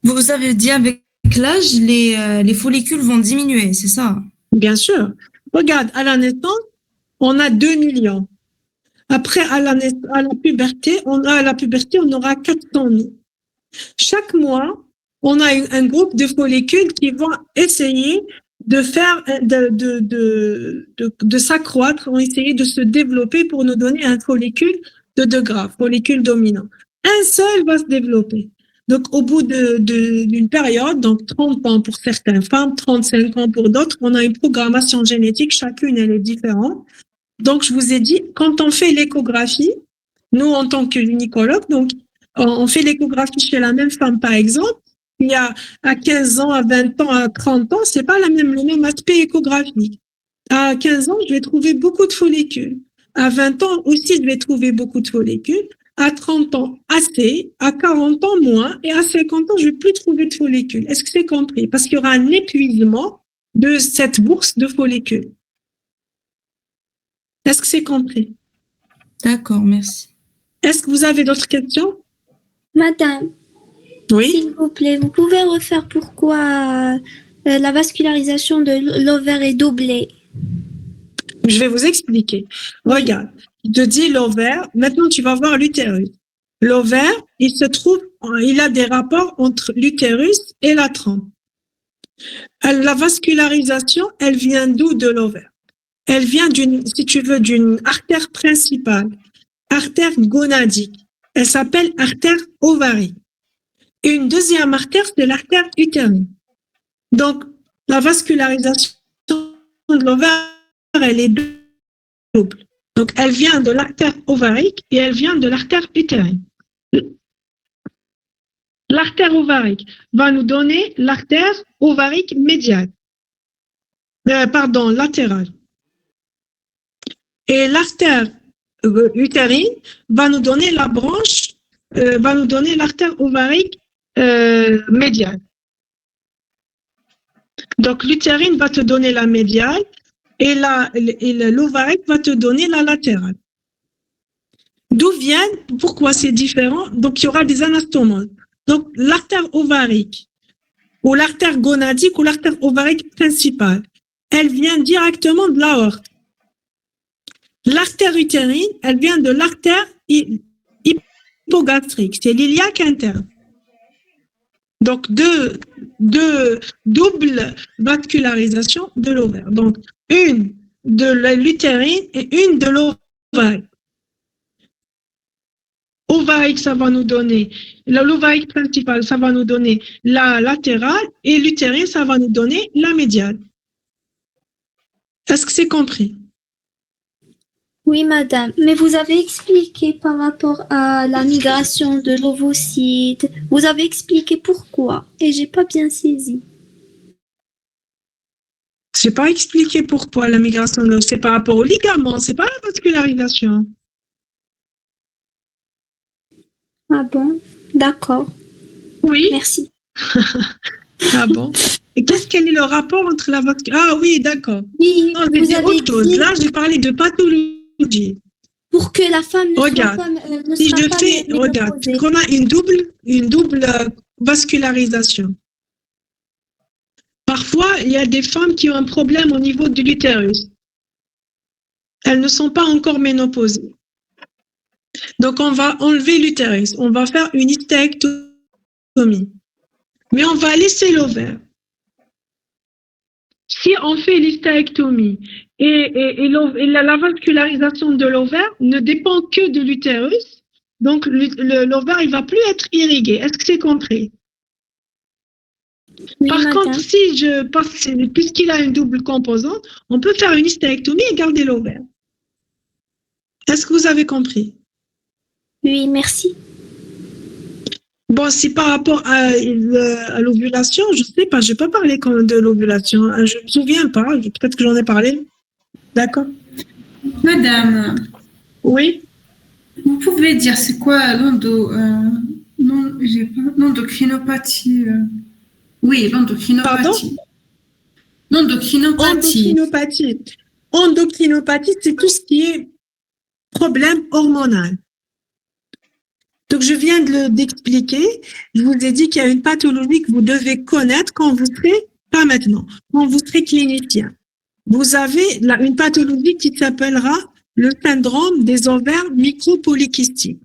Vous avez dit avec l'âge, les follicules vont diminuer, c'est ça? Bien sûr. Regarde, à la naissance, on a 2 millions. Après, à la puberté, on aura 400 000. Chaque mois, on a un groupe de follicules qui vont essayer de faire, de s'accroître, vont essayer de se développer pour nous donner un follicule de 2 grammes, follicule dominant. Un seul va se développer. Donc, au bout d'une période, donc 30 ans pour certaines femmes, 35 ans pour d'autres, on a une programmation génétique, chacune elle est différente. Donc, je vous ai dit, quand on fait l'échographie, nous, en tant que gynécologue, donc, on fait l'échographie chez la même femme, par exemple, il y a à 15 ans, à 20 ans, à 30 ans, c'est pas le même aspect échographique. À 15 ans, je vais trouver beaucoup de follicules. À 20 ans aussi, je vais trouver beaucoup de follicules. À 30 ans, assez. À 40 ans, moins. Et à 50 ans, je vais plus trouver de follicules. Est-ce que c'est compris? Parce qu'il y aura un épuisement de cette bourse de follicules. Est-ce que c'est compris? D'accord, merci. Est-ce que vous avez d'autres questions? Madame, oui, s'il vous plaît, vous pouvez refaire pourquoi la vascularisation de l'ovaire est doublée? Je vais vous expliquer. Regarde, je te dis l'ovaire, maintenant tu vas voir l'utérus. L'ovaire, il a des rapports entre l'utérus et la trompe. La vascularisation, elle vient d'où de l'ovaire? Elle vient si tu veux, d'une artère principale, artère gonadique. Elle s'appelle artère ovarique. Et une deuxième artère, c'est l'artère utérine. Donc, la vascularisation de l'ovaire, elle est double. Donc, elle vient de l'artère ovarique et elle vient de l'artère utérine. L'artère ovarique va nous donner l'artère ovarique médiale. Latérale. Et l'artère utérine va nous donner la branche, va nous donner l'artère ovarique médiale. Donc, l'utérine va te donner la médiale et l'ovarique va te donner la latérale. D'où viennent, pourquoi c'est différent? Donc, il y aura des anastomoses. Donc, l'artère ovarique ou l'artère gonadique ou l'artère ovarique principale, elle vient directement de l'aorte. L'artère utérine, elle vient de l'artère hypogastrique, c'est l'iliaque interne. Donc, deux double vascularisation de l'ovaire. Donc, une de l'utérine et une de l'ovaire. Ovaire, ça va nous donner, l'ovaire principal, ça va nous donner la latérale et l'utérine, ça va nous donner la médiale. Est-ce que c'est compris? Oui, madame. Mais vous avez expliqué par rapport à la migration de l'ovocyte. Vous avez expliqué pourquoi. Et j'ai pas bien saisi. J'ai pas expliqué pourquoi la migration, c'est par rapport au ligament, c'est pas la vascularisation. Ah bon? D'accord. Oui. Merci. Ah bon? Et quel est le rapport entre la vascularisation? Ah oui, d'accord. Oui, non, j'ai dit autre chose. Là, j'ai parlé de pathologie. Pour que la femme ne regarde, soit pas... ne si sera je pas fais, regarde, ménopausée. qu'on a une double vascularisation. Parfois, il y a des femmes qui ont un problème au niveau de l'utérus. Elles ne sont pas encore ménopausées. Donc, on va enlever l'utérus. On va faire une hystérectomie. Mais on va laisser l'ovaire. Si on fait l'hystérectomie et la vascularisation de l'ovaire ne dépend que de l'utérus, donc l'ovaire, il va plus être irrigué. Est-ce que c'est compris? Oui, Par madame. contre, si je passe, puisqu'il a une double composante, on peut faire une hystérectomie et garder l'ovaire. Est-ce que vous avez compris? Oui, merci. Bon, si par rapport à l'ovulation, je sais pas, je n'ai pas parlé de l'ovulation. Je ne me souviens pas, peut-être que j'en ai parlé. D'accord. Madame, Oui. vous pouvez dire c'est quoi l'endocrinopathie Oui, l'endocrinopathie. L'endocrinopathie. Endocrinopathie, c'est tout ce qui est problème hormonal. Donc, je viens d'expliquer, je vous ai dit qu'il y a une pathologie que vous devez connaître quand vous serez, pas maintenant, quand vous serez clinicien. Vous avez une pathologie qui s'appellera le syndrome des ovaires micropolykystiques.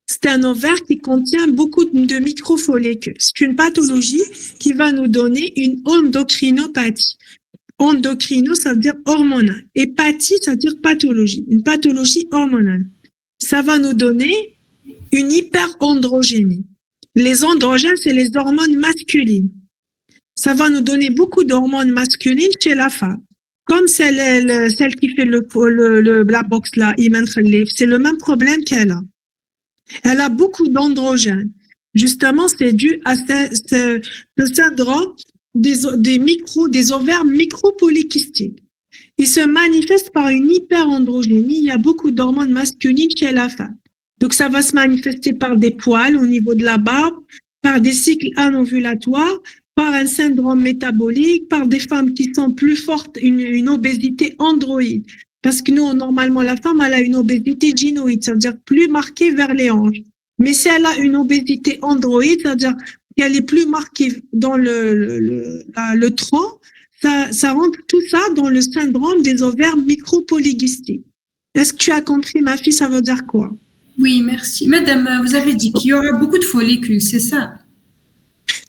C'est un ovaire qui contient beaucoup de microfollicules. C'est une pathologie qui va nous donner une endocrinopathie. Endocrino, ça veut dire hormonal. Et pathie, ça veut dire pathologie. Une pathologie hormonale. Ça va nous donner une hyperandrogénie. Les androgènes, c'est les hormones masculines. Ça va nous donner beaucoup d'hormones masculines chez la femme. Comme celle qui fait la boxe là, Iman Khalif, c'est le même problème qu'elle a. Elle a beaucoup d'androgènes. Justement, c'est dû à ce syndrome des ovaires micropolykystiques. Il se manifeste par une hyperandrogénie. Il y a beaucoup d'hormones masculines chez la femme. Donc, ça va se manifester par des poils au niveau de la barbe, par des cycles anovulatoires, par un syndrome métabolique, par des femmes qui sont plus fortes, une obésité androïde. Parce que nous, normalement, la femme, elle a une obésité gynoïde, c'est-à-dire plus marquée vers les hanches. Mais si elle a une obésité androïde, c'est-à-dire qu'elle est plus marquée dans le tronc, ça rentre tout ça dans le syndrome des ovaires micropolykystiques. Est-ce que tu as compris, ma fille, ça veut dire quoi? Oui, merci. Madame, vous avez dit qu'il y aura beaucoup de follicules, c'est ça?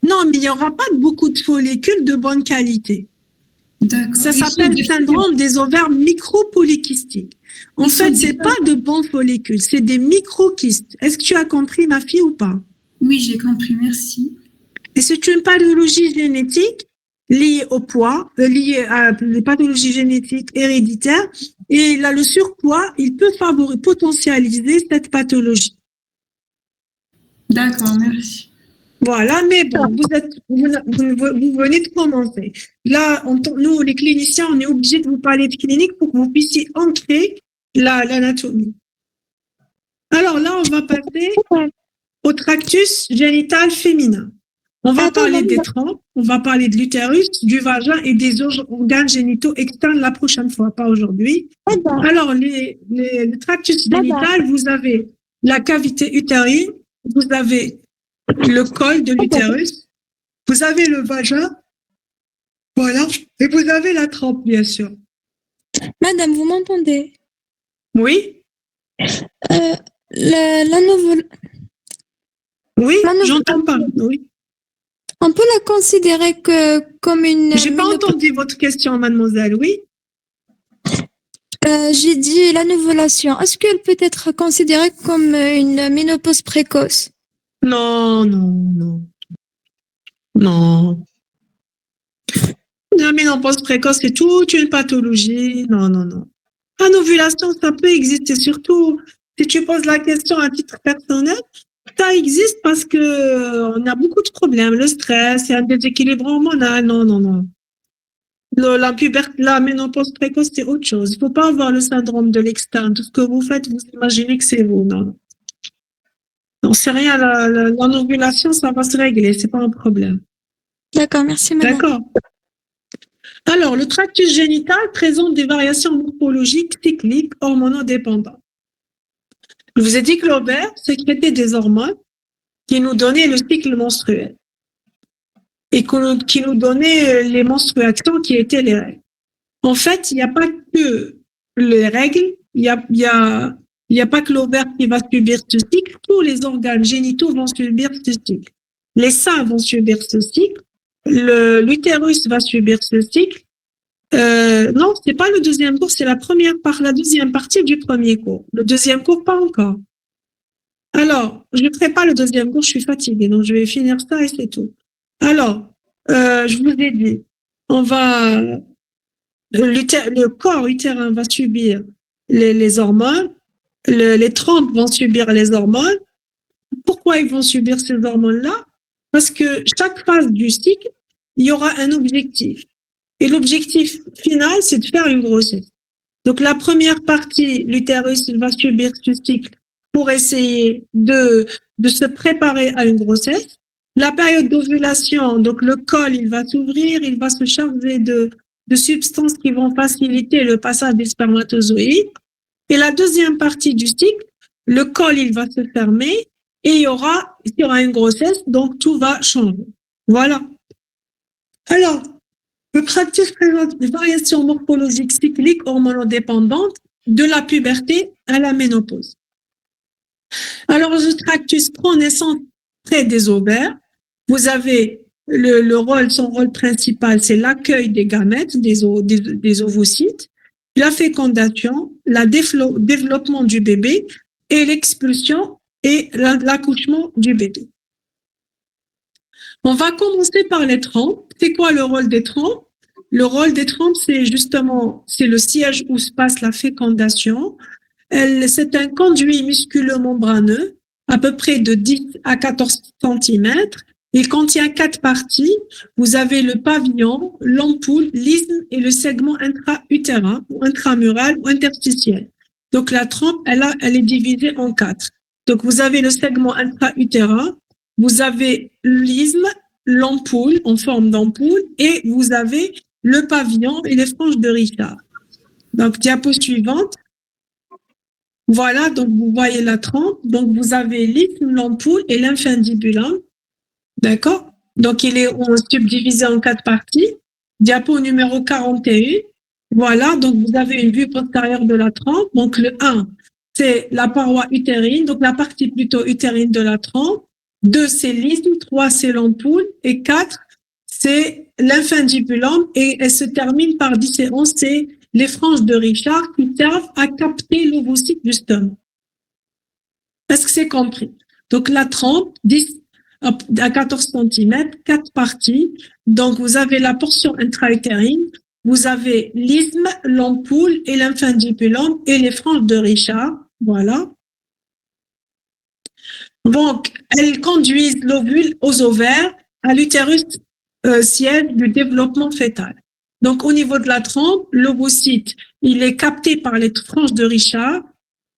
Non, mais il n'y aura pas beaucoup de follicules de bonne qualité. D'accord. Ça s'appelle le syndrome des ovaires micropolykystiques. En fait, c'est pas de bons follicules, c'est des microkystes. Est-ce que tu as compris, ma fille, ou pas? Oui, j'ai compris, merci. Et c'est une pathologie génétique liée au poids, liée à les pathologies génétiques héréditaires. Et là, le surpoids, il peut potentialiser cette pathologie. D'accord, merci. Voilà, mais bon, vous venez de commencer. Là, nous, les cliniciens, on est obligés de vous parler de clinique pour que vous puissiez ancrer l'anatomie. Alors là, on va passer au tractus génital féminin. On va parler des trompes, on va parler de l'utérus, du vagin et des organes génitaux externes la prochaine fois, pas aujourd'hui. Alors, le tractus génital, vous avez la cavité utérine, vous avez le col de l'utérus, vous avez le vagin, voilà, et vous avez la trompe, bien sûr. Madame, vous m'entendez? Oui? La nouvelle... Oui, j'entends pas, oui. On peut la considérer comme une... J'ai pas entendu votre question, mademoiselle, oui? J'ai dit la novulation. Est-ce qu'elle peut être considérée comme une ménopause précoce? Non, non, non. Non. La ménopause précoce, c'est toute une pathologie. Non, non, non. La ovulation, ça peut exister, surtout si tu poses la question à titre personnel. Ça existe parce que on a beaucoup de problèmes, le stress, il y a un déséquilibre hormonal. Non, non, non. La ménopause précoce, c'est autre chose. Il ne faut pas avoir le syndrome de l'externe. Tout ce que vous faites, vous imaginez que c'est vous. Non, non, c'est rien. L'ovulation, ça va se régler. C'est pas un problème. D'accord, merci madame. D'accord. Alors, le tractus génital présente des variations morphologiques cycliques hormonodépendantes. Je vous ai dit que l'ovaire sécrétait des hormones qui nous donnaient le cycle menstruel et qui nous donnaient les menstruations qui étaient les règles. En fait, il n'y a pas que les règles, il y a pas que l'ovaire qui va subir ce cycle, tous les organes génitaux vont subir ce cycle. Les seins vont subir ce cycle, l'utérus va subir ce cycle. Non, c'est pas le deuxième cours, c'est la deuxième partie du premier cours. Le deuxième cours, pas encore. Alors, je ne ferai pas le deuxième cours, je suis fatiguée, donc je vais finir ça et c'est tout. Alors, je vous ai dit, le corps utérin va subir les hormones, les trompes vont subir les hormones. Pourquoi ils vont subir ces hormones-là? Parce que chaque phase du cycle, il y aura un objectif. Et l'objectif final, c'est de faire une grossesse. Donc, la première partie, l'utérus, il va subir ce cycle pour essayer de se préparer à une grossesse. La période d'ovulation, donc le col, il va s'ouvrir, il va se charger de substances qui vont faciliter le passage des spermatozoïdes. Et la deuxième partie du cycle, le col, il va se fermer et il y aura une grossesse, donc tout va changer. Voilà. Alors, le tractus présente des variations morphologiques cycliques hormonodépendantes de la puberté à la ménopause. Alors, le tractus prend naissance près des ovaires. Vous avez son rôle principal, c'est l'accueil des gamètes, des ovocytes, la fécondation, le développement du bébé et l'expulsion et l'accouchement du bébé. On va commencer par les trompes. C'est quoi le rôle des trompes? Le rôle des trompes, c'est le siège où se passe la fécondation. C'est un conduit musculo-membraneux, à peu près de 10 à 14 cm. Il contient 4 parties. Vous avez le pavillon, l'ampoule, l'isthme et le segment intra-utérin, ou intramural ou interstitiel. Donc, la trompe, elle est divisée en 4. Donc, vous avez le segment intra-utérin, vous avez l'isthme, l'ampoule en forme d'ampoule et vous avez le pavillon et les franges de Richard. Donc, diapo suivante. Voilà, donc vous voyez la trompe. Donc, vous avez l'isthme, l'ampoule et l'infundibulum. D'accord? Donc, il est subdivisé en 4 parties. Diapo numéro 41. Voilà, donc vous avez une vue postérieure de la trompe. Donc, le 1, c'est la paroi utérine, donc la partie plutôt utérine de la trompe. 2, c'est l'isthme. 3, c'est l'ampoule. Et 4, c'est l'infundibulum. Et elle se termine par 10 et 11, c'est les franges de Richard qui servent à capter l'ovocyte du sternum. Est-ce que c'est compris? Donc, la trompe, 10 à 14 cm, 4 parties. Donc, vous avez la portion intra-utérine, vous avez l'isthme, l'ampoule et l'infundibulum et les franges de Richard. Voilà. Donc, elles conduisent l'ovule aux ovaires, à l'utérus siège du développement fœtal. Donc, au niveau de la trompe, l'ovocyte, il est capté par les franges de Richard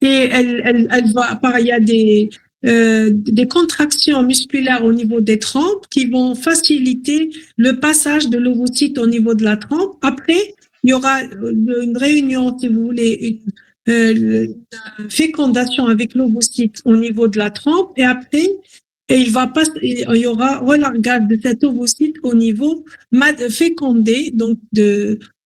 et il y a des contractions musculaires au niveau des trompes qui vont faciliter le passage de l'ovocyte au niveau de la trompe. Après, il y aura une réunion, si vous voulez, une fécondation avec l'ovocyte au niveau de la trompe et après, il y aura relargage de cet ovocyte au niveau fécondé, donc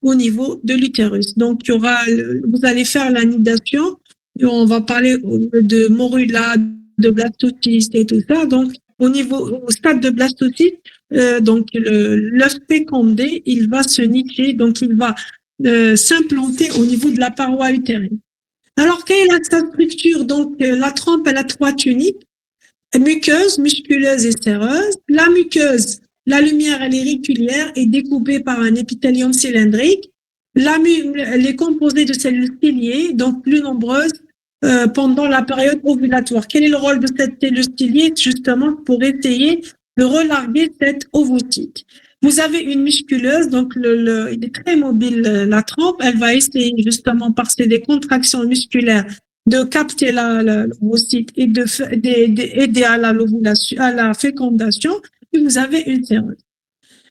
au niveau de l'utérus. Donc, vous allez faire l'anidation. On va parler de morula, de blastocystes et tout ça. Donc, au stade de blastocyte, donc l'œuf fécondé, il va se nicher, donc il va s'implanter au niveau de la paroi utérine. Alors, quelle est sa structure? Donc, la trompe, elle a 3 tuniques, muqueuse, musculeuse et séreuse. La muqueuse, la lumière, elle est régulière et découpée par un épithélium cylindrique. Elle est composée de cellules ciliées, donc plus nombreuses pendant la période ovulatoire. Quel est le rôle de cette cellule ciliée? Justement, pour essayer de relarguer cet ovocyte. Vous avez une musculeuse, donc il est très mobile, la trompe. Elle va essayer justement par des contractions musculaires de capter l'ovocyte et d'aider à l'ovulation, à la fécondation. Et vous avez une séreuse.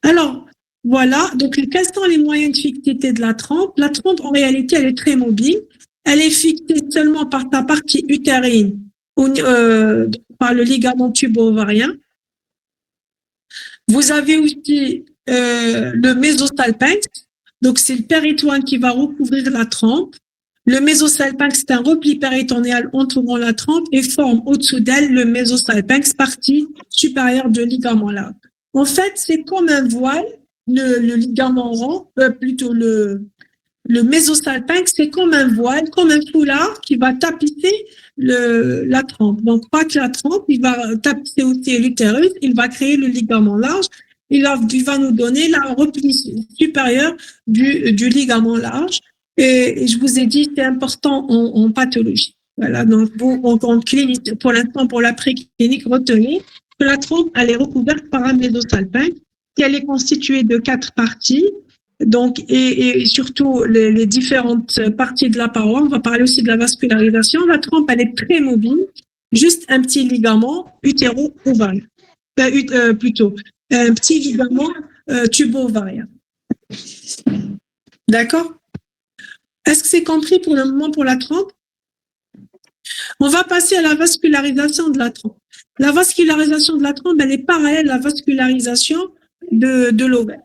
Alors, voilà. Donc, quels sont les moyens de fixité de la trompe? La trompe, en réalité, elle est très mobile. Elle est fixée seulement par sa partie utérine, par le ligament tubo-ovarien. Vous avez aussi le mésosalpinx, donc c'est le péritoine qui va recouvrir la trompe. Le mésosalpinx, c'est un repli péritonéal entourant la trompe et forme au-dessous d'elle le mésosalpinx, partie supérieure du ligament large. En fait, c'est comme un voile, le ligament rond, plutôt le mésosalpinx, c'est comme un voile, comme un foulard qui va tapisser la trompe. Donc, pas que la trompe, il va tapisser aussi l'utérus, il va créer le ligament large, il va nous donner la repli supérieure du ligament large. Et je vous ai dit, c'est important en pathologie. Voilà, donc en clinique, pour l'instant, pour la préclinique, retenez que la trompe, elle est recouverte par un mésosalpinx, qu'elle est constituée de 4 parties. Donc, et surtout les différentes parties de la paroi. On va parler aussi de la vascularisation. La trompe, elle est très mobile. Juste un petit ligament utéro-ovarien. Plutôt, un petit ligament tubo-ovarien. D'accord? Est-ce que c'est compris pour le moment pour la trompe? On va passer à la vascularisation de la trompe. La vascularisation de la trompe, elle est parallèle à la vascularisation de l'ovaire.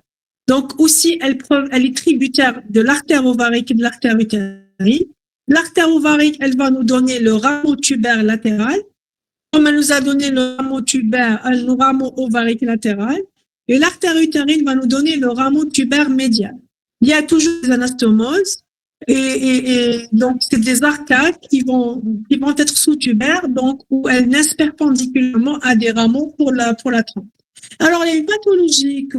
Donc aussi, elle est tributaire de l'artère ovarique et de l'artère utérine. L'artère ovarique, elle va nous donner le rameau tubaire latéral. Comme elle nous a donné le rameau tubaire, le rameau ovarique latéral. Et l'artère utérine va nous donner le rameau tubaire médial. Il y a toujours des anastomoses. Et donc, c'est des arcades qui vont être sous-tubaires, donc où elles naissent perpendiculairement à des rameaux pour la trompe. Alors, il y a une pathologie que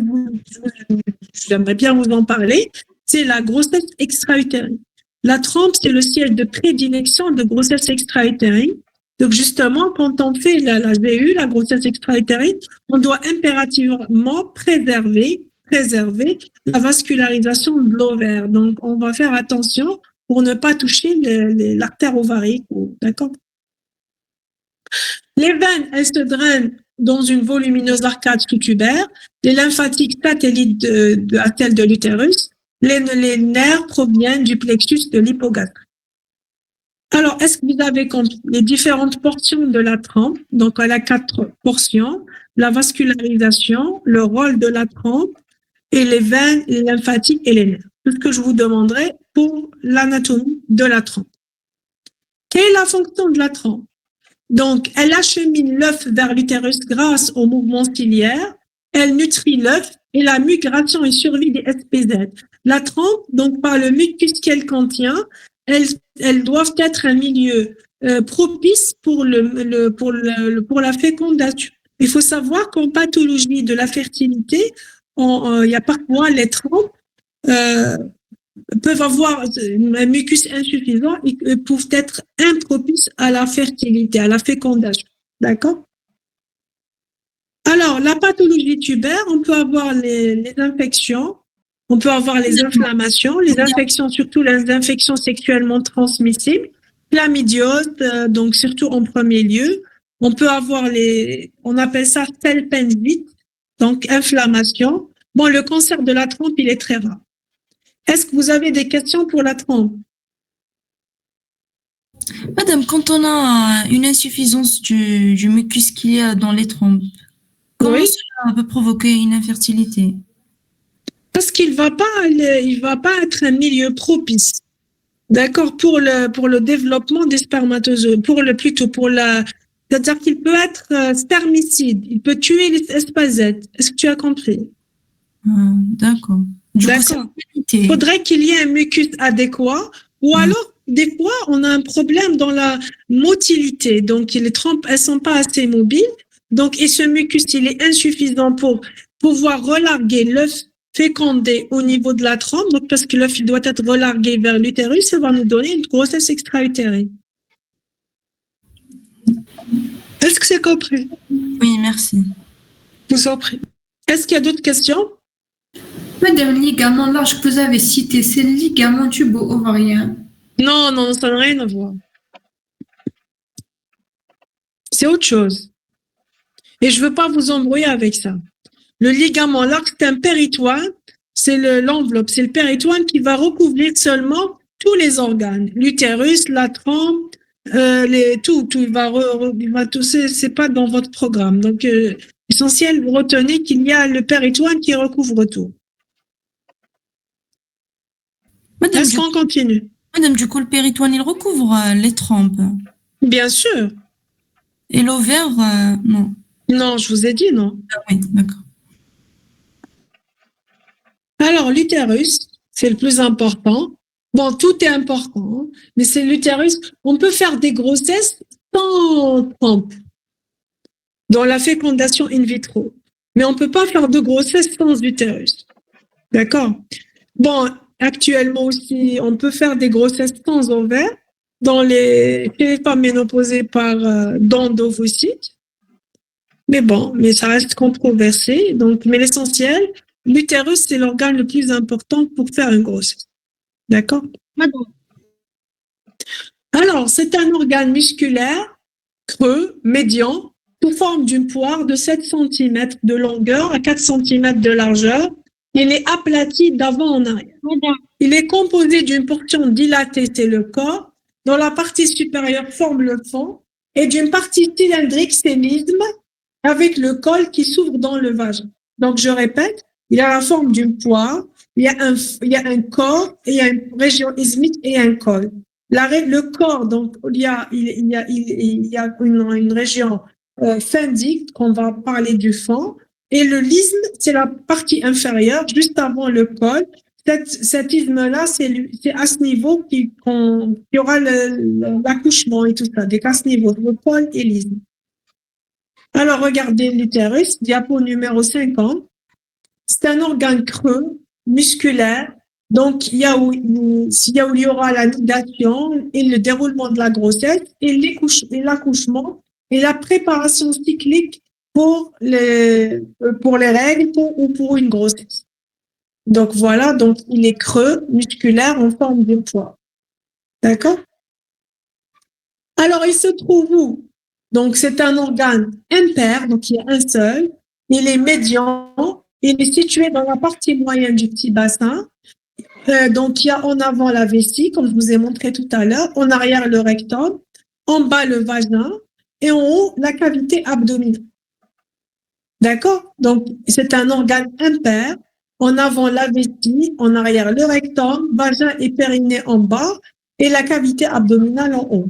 j'aimerais bien vous en parler, c'est la grossesse extra-utérine. La trompe, c'est le siège de prédilection de grossesse extra-utérine. Donc, justement, quand on fait la GU, la grossesse extra-utérine, on doit impérativement préserver la vascularisation de l'ovaire. Donc, on va faire attention pour ne pas toucher l'artère ovarique. D'accord? Les veines, elles se drainent dans une volumineuse arcade sous-tubaire, les lymphatiques satellites de celle de l'utérus, les nerfs proviennent du plexus de l'hypogastrie. Alors, est-ce que vous avez compris les différentes portions de la trompe? Donc, elle a 4 portions, la vascularisation, le rôle de la trompe, et les veines, les lymphatiques et les nerfs. C'est ce que je vous demanderai pour l'anatomie de la trompe. Quelle est la fonction de la trompe? Donc, elle achemine l'œuf vers l'utérus grâce au mouvement ciliaire, elle nutrit l'œuf et la migration et survie des SPZ. La trompe, donc par le mucus qu'elle contient, elles doivent être un milieu propice pour la fécondation. Il faut savoir qu'en pathologie de la fertilité, il y a parfois les trompes peuvent avoir un mucus insuffisant et peuvent être impropices à la fertilité, à la fécondation. D'accord? Alors, la pathologie tubaire, on peut avoir les infections, on peut avoir les inflammations, les infections, surtout les infections sexuellement transmissibles, chlamydiose, donc surtout en premier lieu. On peut avoir on appelle ça telpenvite, donc inflammation. Bon, le cancer de la trompe, il est très rare. Est-ce que vous avez des questions pour la trompe? Madame, quand on a une insuffisance du mucus qu'il y a dans les trompes, comment cela peut provoquer une infertilité? Parce qu'il va pas être un milieu propice. D'accord, pour le développement des spermatozoïdes, pour C'est-à-dire qu'il peut être spermicide, il peut tuer les espazettes. Est-ce que tu as compris? D'accord. Du coup, D'accord. c'est Il faudrait qu'il y ait un mucus adéquat ou alors, des fois, on a un problème dans la motilité. Donc, les trompes, elles sont pas assez mobiles. Donc, et ce mucus, il est insuffisant pour pouvoir relarguer l'œuf fécondé au niveau de la trompe. Donc, parce que l'œuf, il doit être relargué vers l'utérus, ça va nous donner une grossesse extra-utérine. Est-ce que c'est compris? Oui, merci. Je vous en prie. Est-ce qu'il y a d'autres questions? Madame, le ligament large que vous avez cité, c'est le ligament tubo-ovarien. Non, non, ça n'a rien à voir. C'est autre chose. Et je veux pas vous embrouiller avec ça. Le ligament large, c'est un péritoine, c'est l'enveloppe, c'est le péritoine qui va recouvrir seulement tous les organes, l'utérus, la trompe, tout, il va tout, c'est pas dans votre programme. Donc, essentiel, retenez qu'il y a le péritoine qui recouvre tout. Est-ce qu'on continue? Madame, du coup, le péritoine, il recouvre les trompes. Bien sûr. Et l'ovaire, non. Non, je vous ai dit non. Ah oui, d'accord. Alors, l'utérus, c'est le plus important. Bon, tout est important, mais c'est l'utérus. On peut faire des grossesses sans trompe, dans la fécondation in vitro. Mais on peut pas faire de grossesse sans utérus. D'accord? Bon, actuellement aussi, on peut faire des grossesses sans ovaire chez les femmes ménopausées par don d'ovocytes. Mais bon, mais ça reste controversé. Donc, mais l'essentiel, l'utérus, c'est l'organe le plus important pour faire une grossesse. D'accord? Alors, c'est un organe musculaire, creux, médian, sous forme d'une poire de 7 cm de longueur à 4 cm de largeur. Il est aplati d'avant en arrière. Il est composé d'une portion dilatée, c'est le corps, dont la partie supérieure forme le fond, et d'une partie cylindrique, c'est l'isthme, avec le col qui s'ouvre dans le vagin. Donc, je répète, il a la forme d'une poire, il y a un corps, et il y a une région isthmique et un col. Le corps, donc, il y a une région phendique, qu'on va parler du fond, et l'isthme, c'est la partie inférieure, juste avant le col. Cet isthme-là, c'est à ce niveau qu'il y aura l'accouchement et tout ça, donc à ce niveau, le col et l'isthme. Alors, regardez l'utérus, diapo numéro 50. C'est un organe creux, musculaire. Donc, il y aura la nidation et le déroulement de la grossesse et l'accouchement et la préparation cyclique pour les règles ou pour une grossesse. Donc, voilà. Donc, il est creux, musculaire, en forme de poire. D'accord? Alors, il se trouve où? Donc, c'est un organe impair, donc il y a un seul. Il est médian. Il est situé dans la partie moyenne du petit bassin. Donc, il y a en avant la vessie, comme je vous ai montré tout à l'heure. En arrière, le rectum. En bas, le vagin. Et en haut, la cavité abdominale. D'accord? Donc, c'est un organe impair. En avant, la vessie. En arrière, le rectum. Vagin et périnée en bas. Et la cavité abdominale en haut.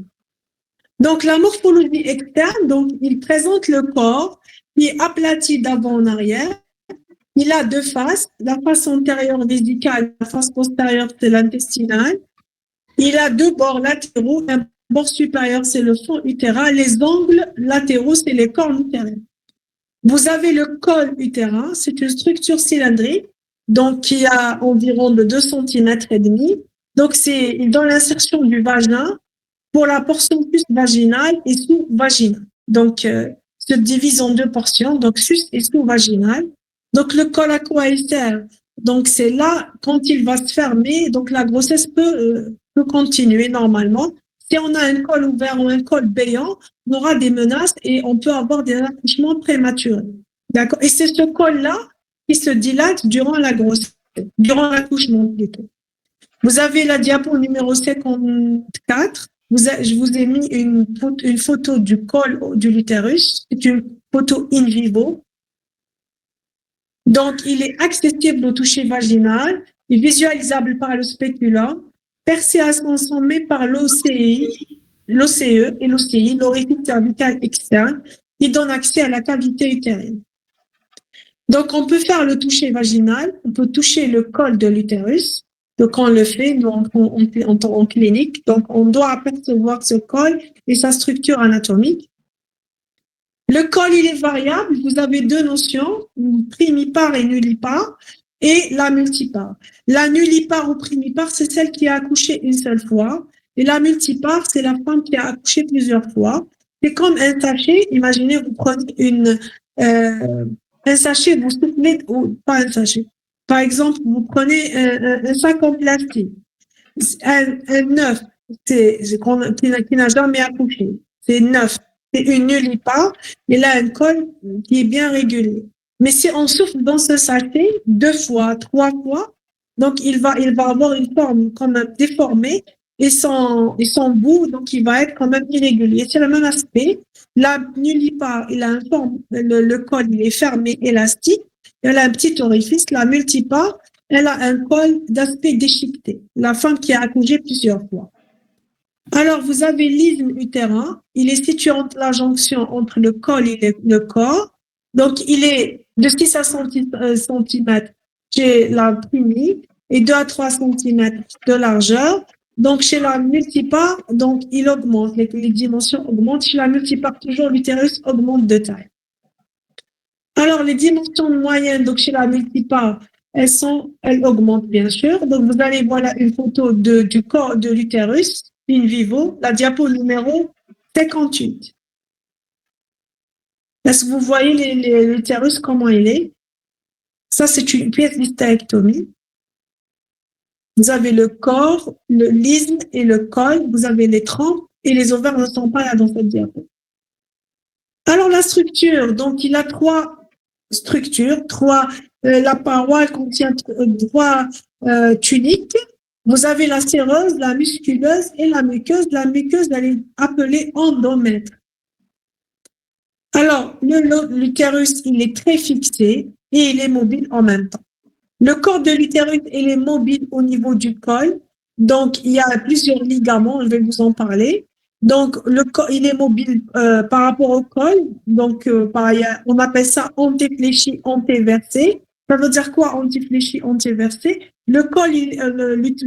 Donc, la morphologie externe, donc, il présente le corps qui est aplati d'avant en arrière. Il a deux faces, la face antérieure vésicale, la face postérieure, c'est l'intestinale. Il a deux bords latéraux, un bord supérieur, c'est le fond utérin. Les angles latéraux, c'est les cornes utérines. Vous avez le col utérin, c'est une structure cylindrique, donc qui a environ de 2 cm et demi. Donc, c'est dans l'insertion du vagin, pour la portion sus vaginale et sous-vaginale. Donc, se divise en deux portions, donc sus et sous-vaginale. Donc, le col à quoi il sert? Donc, c'est là, quand il va se fermer, donc la grossesse peut continuer normalement. Si on a un col ouvert ou un col béant, on aura des menaces et on peut avoir des accouchements prématurés. D'accord? Et c'est ce col-là qui se dilate durant la grossesse, durant l'accouchement plutôt. Vous avez la diapo numéro 54. Je vous ai mis une photo du col de l'utérus. C'est une photo in vivo. Donc, il est accessible au toucher vaginal, il est visualisable par le spéculum, percé à son sommet par l'OCI l'OCE et l'OCI, l'orifice cervical externe, qui donne accès à la cavité utérine. Donc, on peut faire le toucher vaginal, on peut toucher le col de l'utérus. Donc, on le fait nous, en clinique. Donc, on doit apercevoir ce col et sa structure anatomique. Le col, il est variable. Vous avez deux notions, primipare et nullipare, et la multipare. La nullipare ou primipare, c'est celle qui a accouché une seule fois. Et la multipare, c'est la femme qui a accouché plusieurs fois. C'est comme un sachet. Imaginez, vous prenez un sachet, vous soufflez, ou pas un sachet. Par exemple, vous prenez un sac en plastique. Un œuf, qui n'a jamais accouché. C'est neuf. C'est une nullipare. Il a un col qui est bien régulier. Mais si on souffle dans ce sachet 2 fois, 3 fois, donc il va avoir une forme quand même déformée et son bout, donc il va être quand même irrégulier. C'est le même aspect. La nullipare, il a une forme, le col, il est fermé, élastique. Elle a un petit orifice. La multipare, elle a un col d'aspect déchiqueté. La femme qui a accouché plusieurs fois. Alors, vous avez l'isthme utérin. Il est situé entre la jonction entre le col et le corps. Donc, il est de 6 à 110 cm chez la primie et 2 à 3 cm de largeur. Donc, chez la multipare, donc, il augmente. Les dimensions augmentent. Chez la multipare, toujours, l'utérus augmente de taille. Alors, les dimensions moyennes, donc, chez la multipare, elles augmentent, bien sûr. Donc, vous allez voir une photo du corps de l'utérus, in vivo, la diapo numéro 58. Est-ce que vous voyez l'utérus, comment il est? Ça, c'est une pièce d'hystérectomie. Vous avez le corps, l'isthme et le col. Vous avez les trompes et les ovaires ne sont pas là dans cette diapo. Alors, la structure, donc, il a 3 structures. La paroi elle contient 3 tuniques. Vous avez la séreuse, la musculeuse et la muqueuse. La muqueuse, elle est appelée endomètre. Alors, l'utérus, il est très fixé et il est mobile en même temps. Le corps de l'utérus, il est mobile au niveau du col. Donc, il y a plusieurs ligaments, je vais vous en parler. Donc, le corps, il est mobile par rapport au col. Donc, on appelle ça antéfléchi, antéversé. Ça veut dire quoi, antéfléchi, antéversé? Le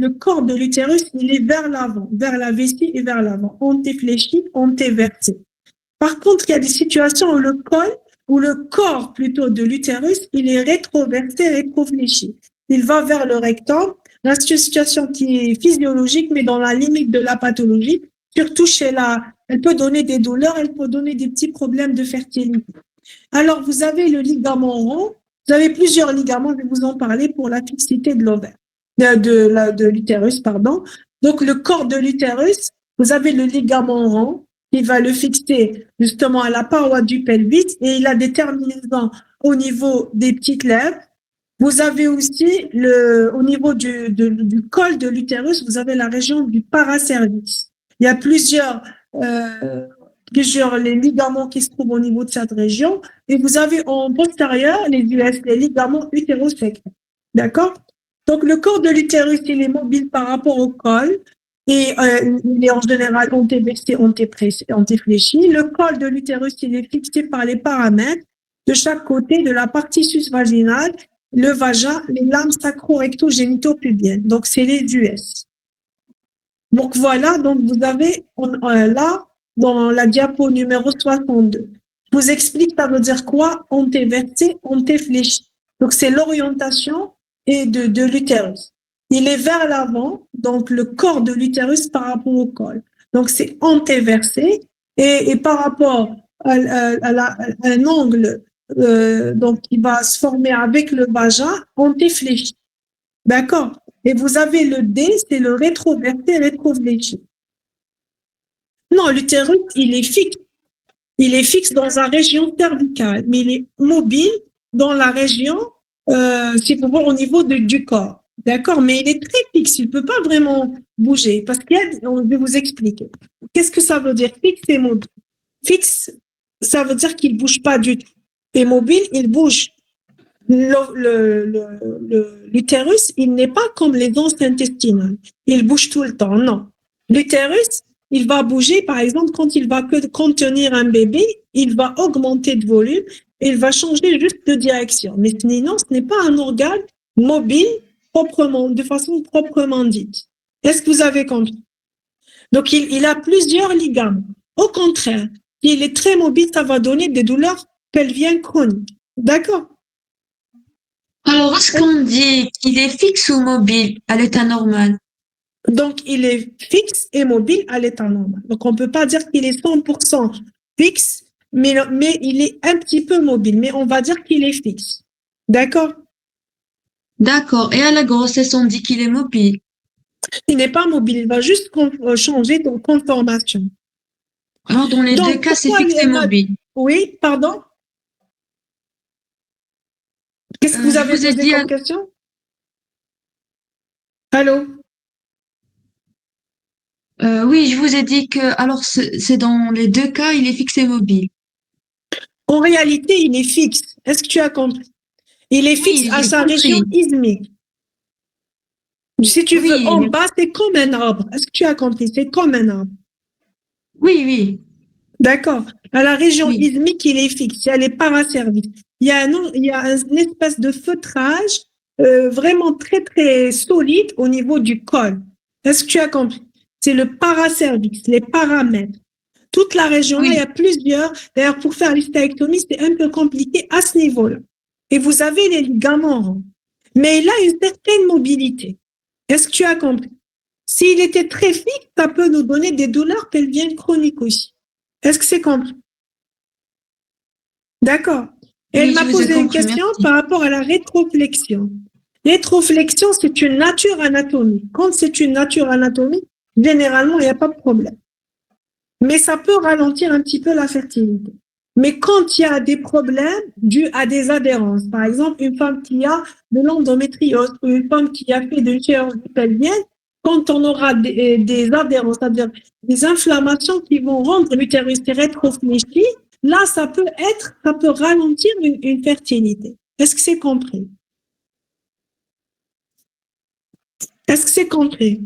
corps de l'utérus, il est vers l'avant, vers la vessie et vers l'avant. Antéfléchi, antéversé. Par contre, il y a des situations où le corps plutôt de l'utérus, il est rétroversé, rétrofléchi. Il va vers le rectum. Là, c'est une situation qui est physiologique, mais dans la limite de la pathologie. Surtout elle peut donner des douleurs, elle peut donner des petits problèmes de fertilité. Alors, vous avez le ligament rond. Vous avez plusieurs ligaments, je vais vous en parler pour la fixité de l'ovaire, de l'utérus, pardon. Donc, le corps de l'utérus, vous avez le ligament rond qui va le fixer justement à la paroi du pelvis et il a des terminaisons au niveau des petites lèvres. Vous avez aussi au niveau du col de l'utérus, vous avez la région du paracervix. Il y a plusieurs les ligaments qui se trouvent au niveau de cette région et vous avez en postérieur les ligaments utérosacrés. D'accord? Donc, le corps de l'utérus, il est mobile par rapport au col et il est en général antéversé, antéfléchi. Le col de l'utérus, il est fixé par les paramètres de chaque côté de la partie sus-vaginale, le vagin, les lames sacro-recto-génito-pubiennes. Donc, c'est les US. Donc, voilà, donc vous avez là, dans la diapo numéro 62. Je vous explique, ça veut dire quoi? Antéversé, antéfléchi. Donc, c'est l'orientation de l'utérus. Il est vers l'avant, donc le corps de l'utérus par rapport au col. Donc, c'est antéversé et par rapport à un angle donc qui va se former avec le vagin, antéfléchi. D'accord? Et vous avez le D, c'est le rétroversé, rétrofléchi. Non, l'utérus, il est fixe. Il est fixe dans la région cervicale, mais il est mobile dans la région, si vous voulez, au niveau du corps. D'accord? Mais il est très fixe. Il ne peut pas vraiment bouger. Parce je vais vous expliquer. Qu'est-ce que ça veut dire? Fixe et mobile. Fixe, ça veut dire qu'il ne bouge pas du tout. Et mobile, il bouge. L'utérus, il n'est pas comme les onces intestinales. Il bouge tout le temps. Non. L'utérus, il va bouger, par exemple, quand il va contenir un bébé, il va augmenter de volume et il va changer juste de direction. Mais sinon, ce n'est pas un organe mobile de façon proprement dite. Est-ce que vous avez compris? Donc, il a plusieurs ligaments. Au contraire, s'il est très mobile, ça va donner des douleurs pelviennes chroniques. D'accord? Alors, est-ce qu'on dit qu'il est fixe ou mobile à l'état normal? Donc, il est fixe et mobile à l'état normal. Donc, on ne peut pas dire qu'il est 100% fixe, mais il est un petit peu mobile. Mais on va dire qu'il est fixe. D'accord? D'accord. Et à la grossesse, on dit qu'il est mobile. Il n'est pas mobile, il va juste changer de conformation. Alors, dans les deux cas, c'est fixe et mobile. Oui, pardon? Qu'est-ce que vous avez posé comme question? Allô? Oui, je vous ai dit que, alors, c'est dans les deux cas, il est fixe et mobile. En réalité, il est fixe. Est-ce que tu as compris? Il est fixe à sa région ischémique. Si tu veux, en bas, c'est comme un arbre. Est-ce que tu as compris? C'est comme un arbre. Oui, oui. D'accord. À la région ischémique, il est fixe. Elle est paracervique. Il y a une espèce de feutrage vraiment très, très solide au niveau du col. Est-ce que tu as compris? C'est le paracervix, les paramètres. Toute la région, il y a plusieurs. D'ailleurs, pour faire l'hystérectomie, c'est un peu compliqué à ce niveau-là. Et vous avez les ligaments. Mais il a une certaine mobilité. Est-ce que tu as compris? S'il était très fixe, ça peut nous donner des douleurs pelviennes chroniques aussi. Est-ce que c'est compris? D'accord. Elle m'a posé une question par rapport à la rétroflexion. Rétroflexion, c'est une nature anatomique. Quand c'est une nature anatomique, généralement, il n'y a pas de problème. Mais ça peut ralentir un petit peu la fertilité. Mais quand il y a des problèmes dus à des adhérences, par exemple, une femme qui a de l'endométriose ou une femme qui a fait de chirurgie pelvienne, quand on aura des adhérences, c'est-à-dire des inflammations qui vont rendre l'utérus rétrofléchi, là, ça peut ralentir une fertilité. Est-ce que c'est compris? Est-ce que c'est compris?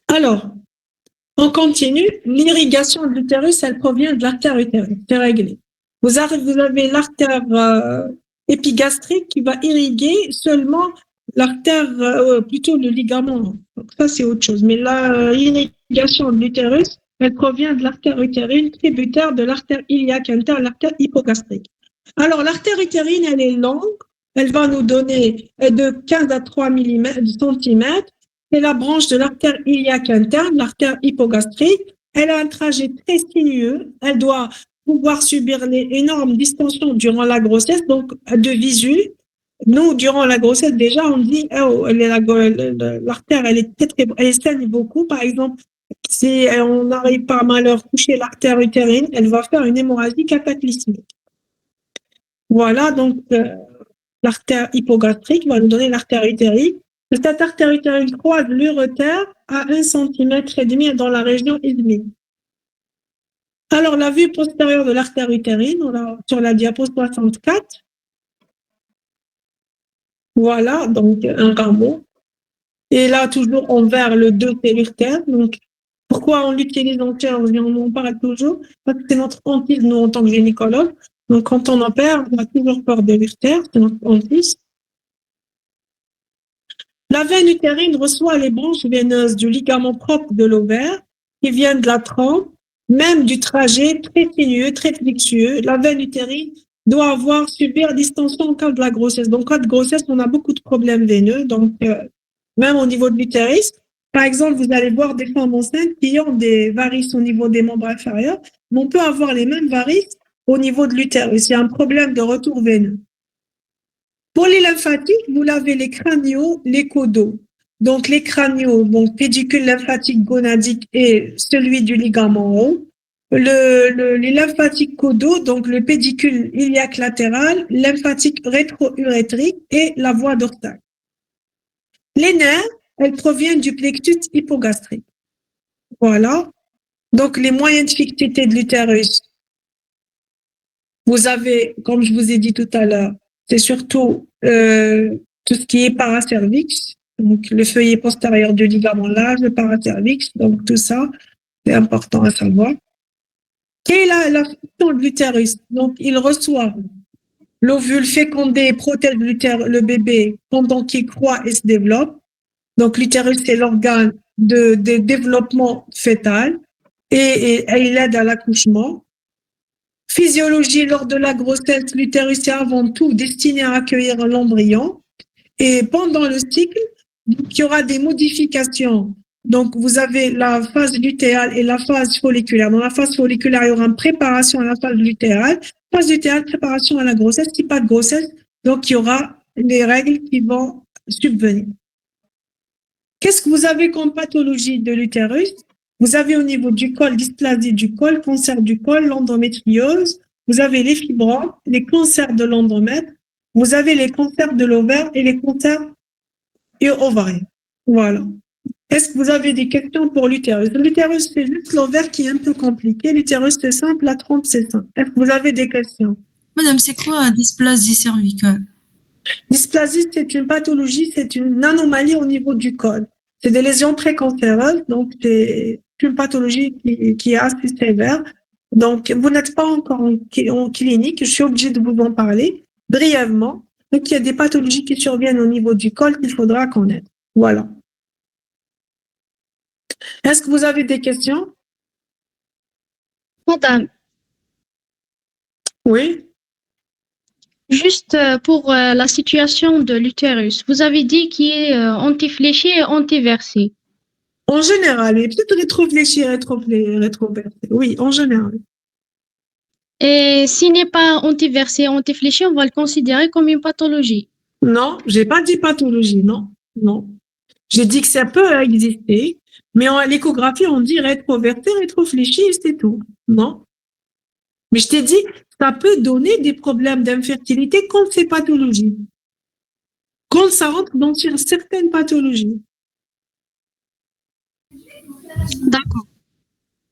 Alors, on continue. L'irrigation de l'utérus, elle provient de l'artère utérine. C'est réglé. Vous avez l'artère épigastrique qui va irriguer seulement l'artère, plutôt le ligament. Donc ça, c'est autre chose. Mais l'irrigation de l'utérus, elle provient de l'artère utérine, tributaire de l'artère iliaque interne, l'artère hypogastrique. Alors, l'artère utérine, elle est longue. Elle va nous donner de 15 à 3 centimètres. C'est la branche de l'artère iliaque interne, l'artère hypogastrique. Elle a un trajet très sinueux. Elle doit pouvoir subir les énormes distensions durant la grossesse, donc de visu. Nous, durant la grossesse, déjà, on dit, oh, l'artère, elle saigne beaucoup. Par exemple, si on n'arrive pas à malheur toucher l'artère utérine, elle va faire une hémorragie cataclysmique. Voilà, donc, l'artère hypogastrique va nous donner l'artère utérine. Cette artère utérine croise l'urétère à 1,5 cm dans la région ischémique. Alors, la vue postérieure de l'artère utérine, sur la diapo 64. Voilà, donc un rameau. Et là, toujours envers le 2, c'est l'urtère. Donc, pourquoi on l'utilise en chirurgie? On en parle toujours, parce que c'est notre hantise, nous, en tant que gynécologue. Donc, quand on opère, on a toujours peur de l'urtère, c'est notre hantise. La veine utérine reçoit les branches veineuses du ligament propre de l'ovaire qui viennent de la trompe, même du trajet très sinueux, très flexueux. La veine utérine doit subir distension en cas de la grossesse. Donc, en cas de grossesse, on a beaucoup de problèmes veineux. Donc, même au niveau de l'utérus, par exemple, vous allez voir des femmes enceintes qui ont des varices au niveau des membres inférieurs, mais on peut avoir les mêmes varices au niveau de l'utérus. Il y a un problème de retour veineux. Pour les lymphatiques, vous avez les craniaux, les caudaux. Donc, les craniaux, donc pédicule lymphatique gonadique et celui du ligament haut. Les lymphatiques caudaux, donc le pédicule iliaque latéral, lymphatique rétro-urétrique et la voie dorsale. Les nerfs, elles proviennent du plexus hypogastrique. Voilà. Donc, les moyens de fixité de l'utérus. Vous avez, comme je vous ai dit tout à l'heure, c'est surtout tout ce qui est paracervix, donc le feuillet postérieur du ligament large, le paracervix, donc tout ça, c'est important à savoir. Quelle est la fonction de l'utérus? Donc, il reçoit l'ovule fécondé et protège le bébé pendant qu'il croît et se développe. Donc, l'utérus, c'est l'organe de développement fœtal et il aide à l'accouchement. Physiologie, lors de la grossesse, l'utérus est avant tout destiné à accueillir l'embryon. Et pendant le cycle, il y aura des modifications. Donc, vous avez la phase lutéale et la phase folliculaire. Dans la phase folliculaire, il y aura une préparation à la phase lutéale. Phase lutéale, préparation à la grossesse. Si pas de grossesse, donc il y aura les règles qui vont subvenir. Qu'est-ce que vous avez comme pathologie de l'utérus? Vous avez au niveau du col, dysplasie du col, cancer du col, l'endométriose. Vous avez les fibromes, les cancers de l'endomètre. Vous avez les cancers de l'ovaire et les cancers ovariens. Voilà. Est-ce que vous avez des questions pour l'utérus? L'utérus, c'est juste l'ovaire qui est un peu compliqué. L'utérus, c'est simple. La trompe, c'est simple. Est-ce que vous avez des questions? Madame, c'est quoi dysplasie cervicale? Dysplasie, c'est une pathologie, c'est une anomalie au niveau du col. C'est des lésions précancéreuses, donc c'est une pathologie qui est assez sévère. Donc, vous n'êtes pas encore en clinique, je suis obligée de vous en parler brièvement. Donc, il y a des pathologies qui surviennent au niveau du col qu'il faudra connaître. Voilà. Est-ce que vous avez des questions? Madame, Oui. juste pour la situation de l'utérus, vous avez dit qu'il est anti-fléché et anti-versé. En général, et peut-être rétrofléchi, rétroversé. Oui, en général. Et s'il n'est pas anti-versé et anti-fléché, on va le considérer comme une pathologie. Non, j'ai pas dit pathologie, non, non. J'ai dit que ça peut exister, mais en l'échographie, on dit rétroversé, rétrofléchi, et c'est tout. Non. Mais je t'ai dit, ça peut donner des problèmes d'infertilité quand c'est pathologie. Quand ça rentre dans certaines pathologies. D'accord.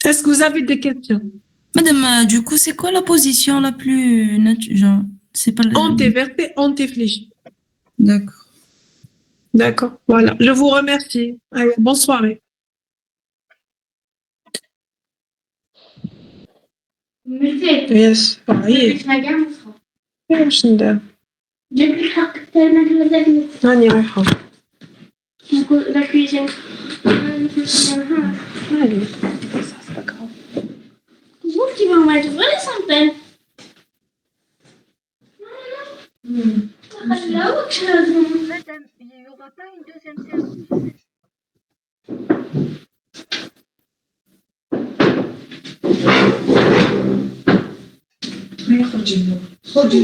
Est-ce que vous avez des questions? Madame, du coup, c'est quoi la position la plus naturelle? C'est pas Antéversé, antéfléchi. D'accord. D'accord, voilà. Je vous remercie. Allez, bonne soirée. Yes, pareil. La cuisine. Allez, ça, c'est pas grave. Vous qui vont mettre les centaines. Madame, il n'y aura pas une deuxième séance. خدي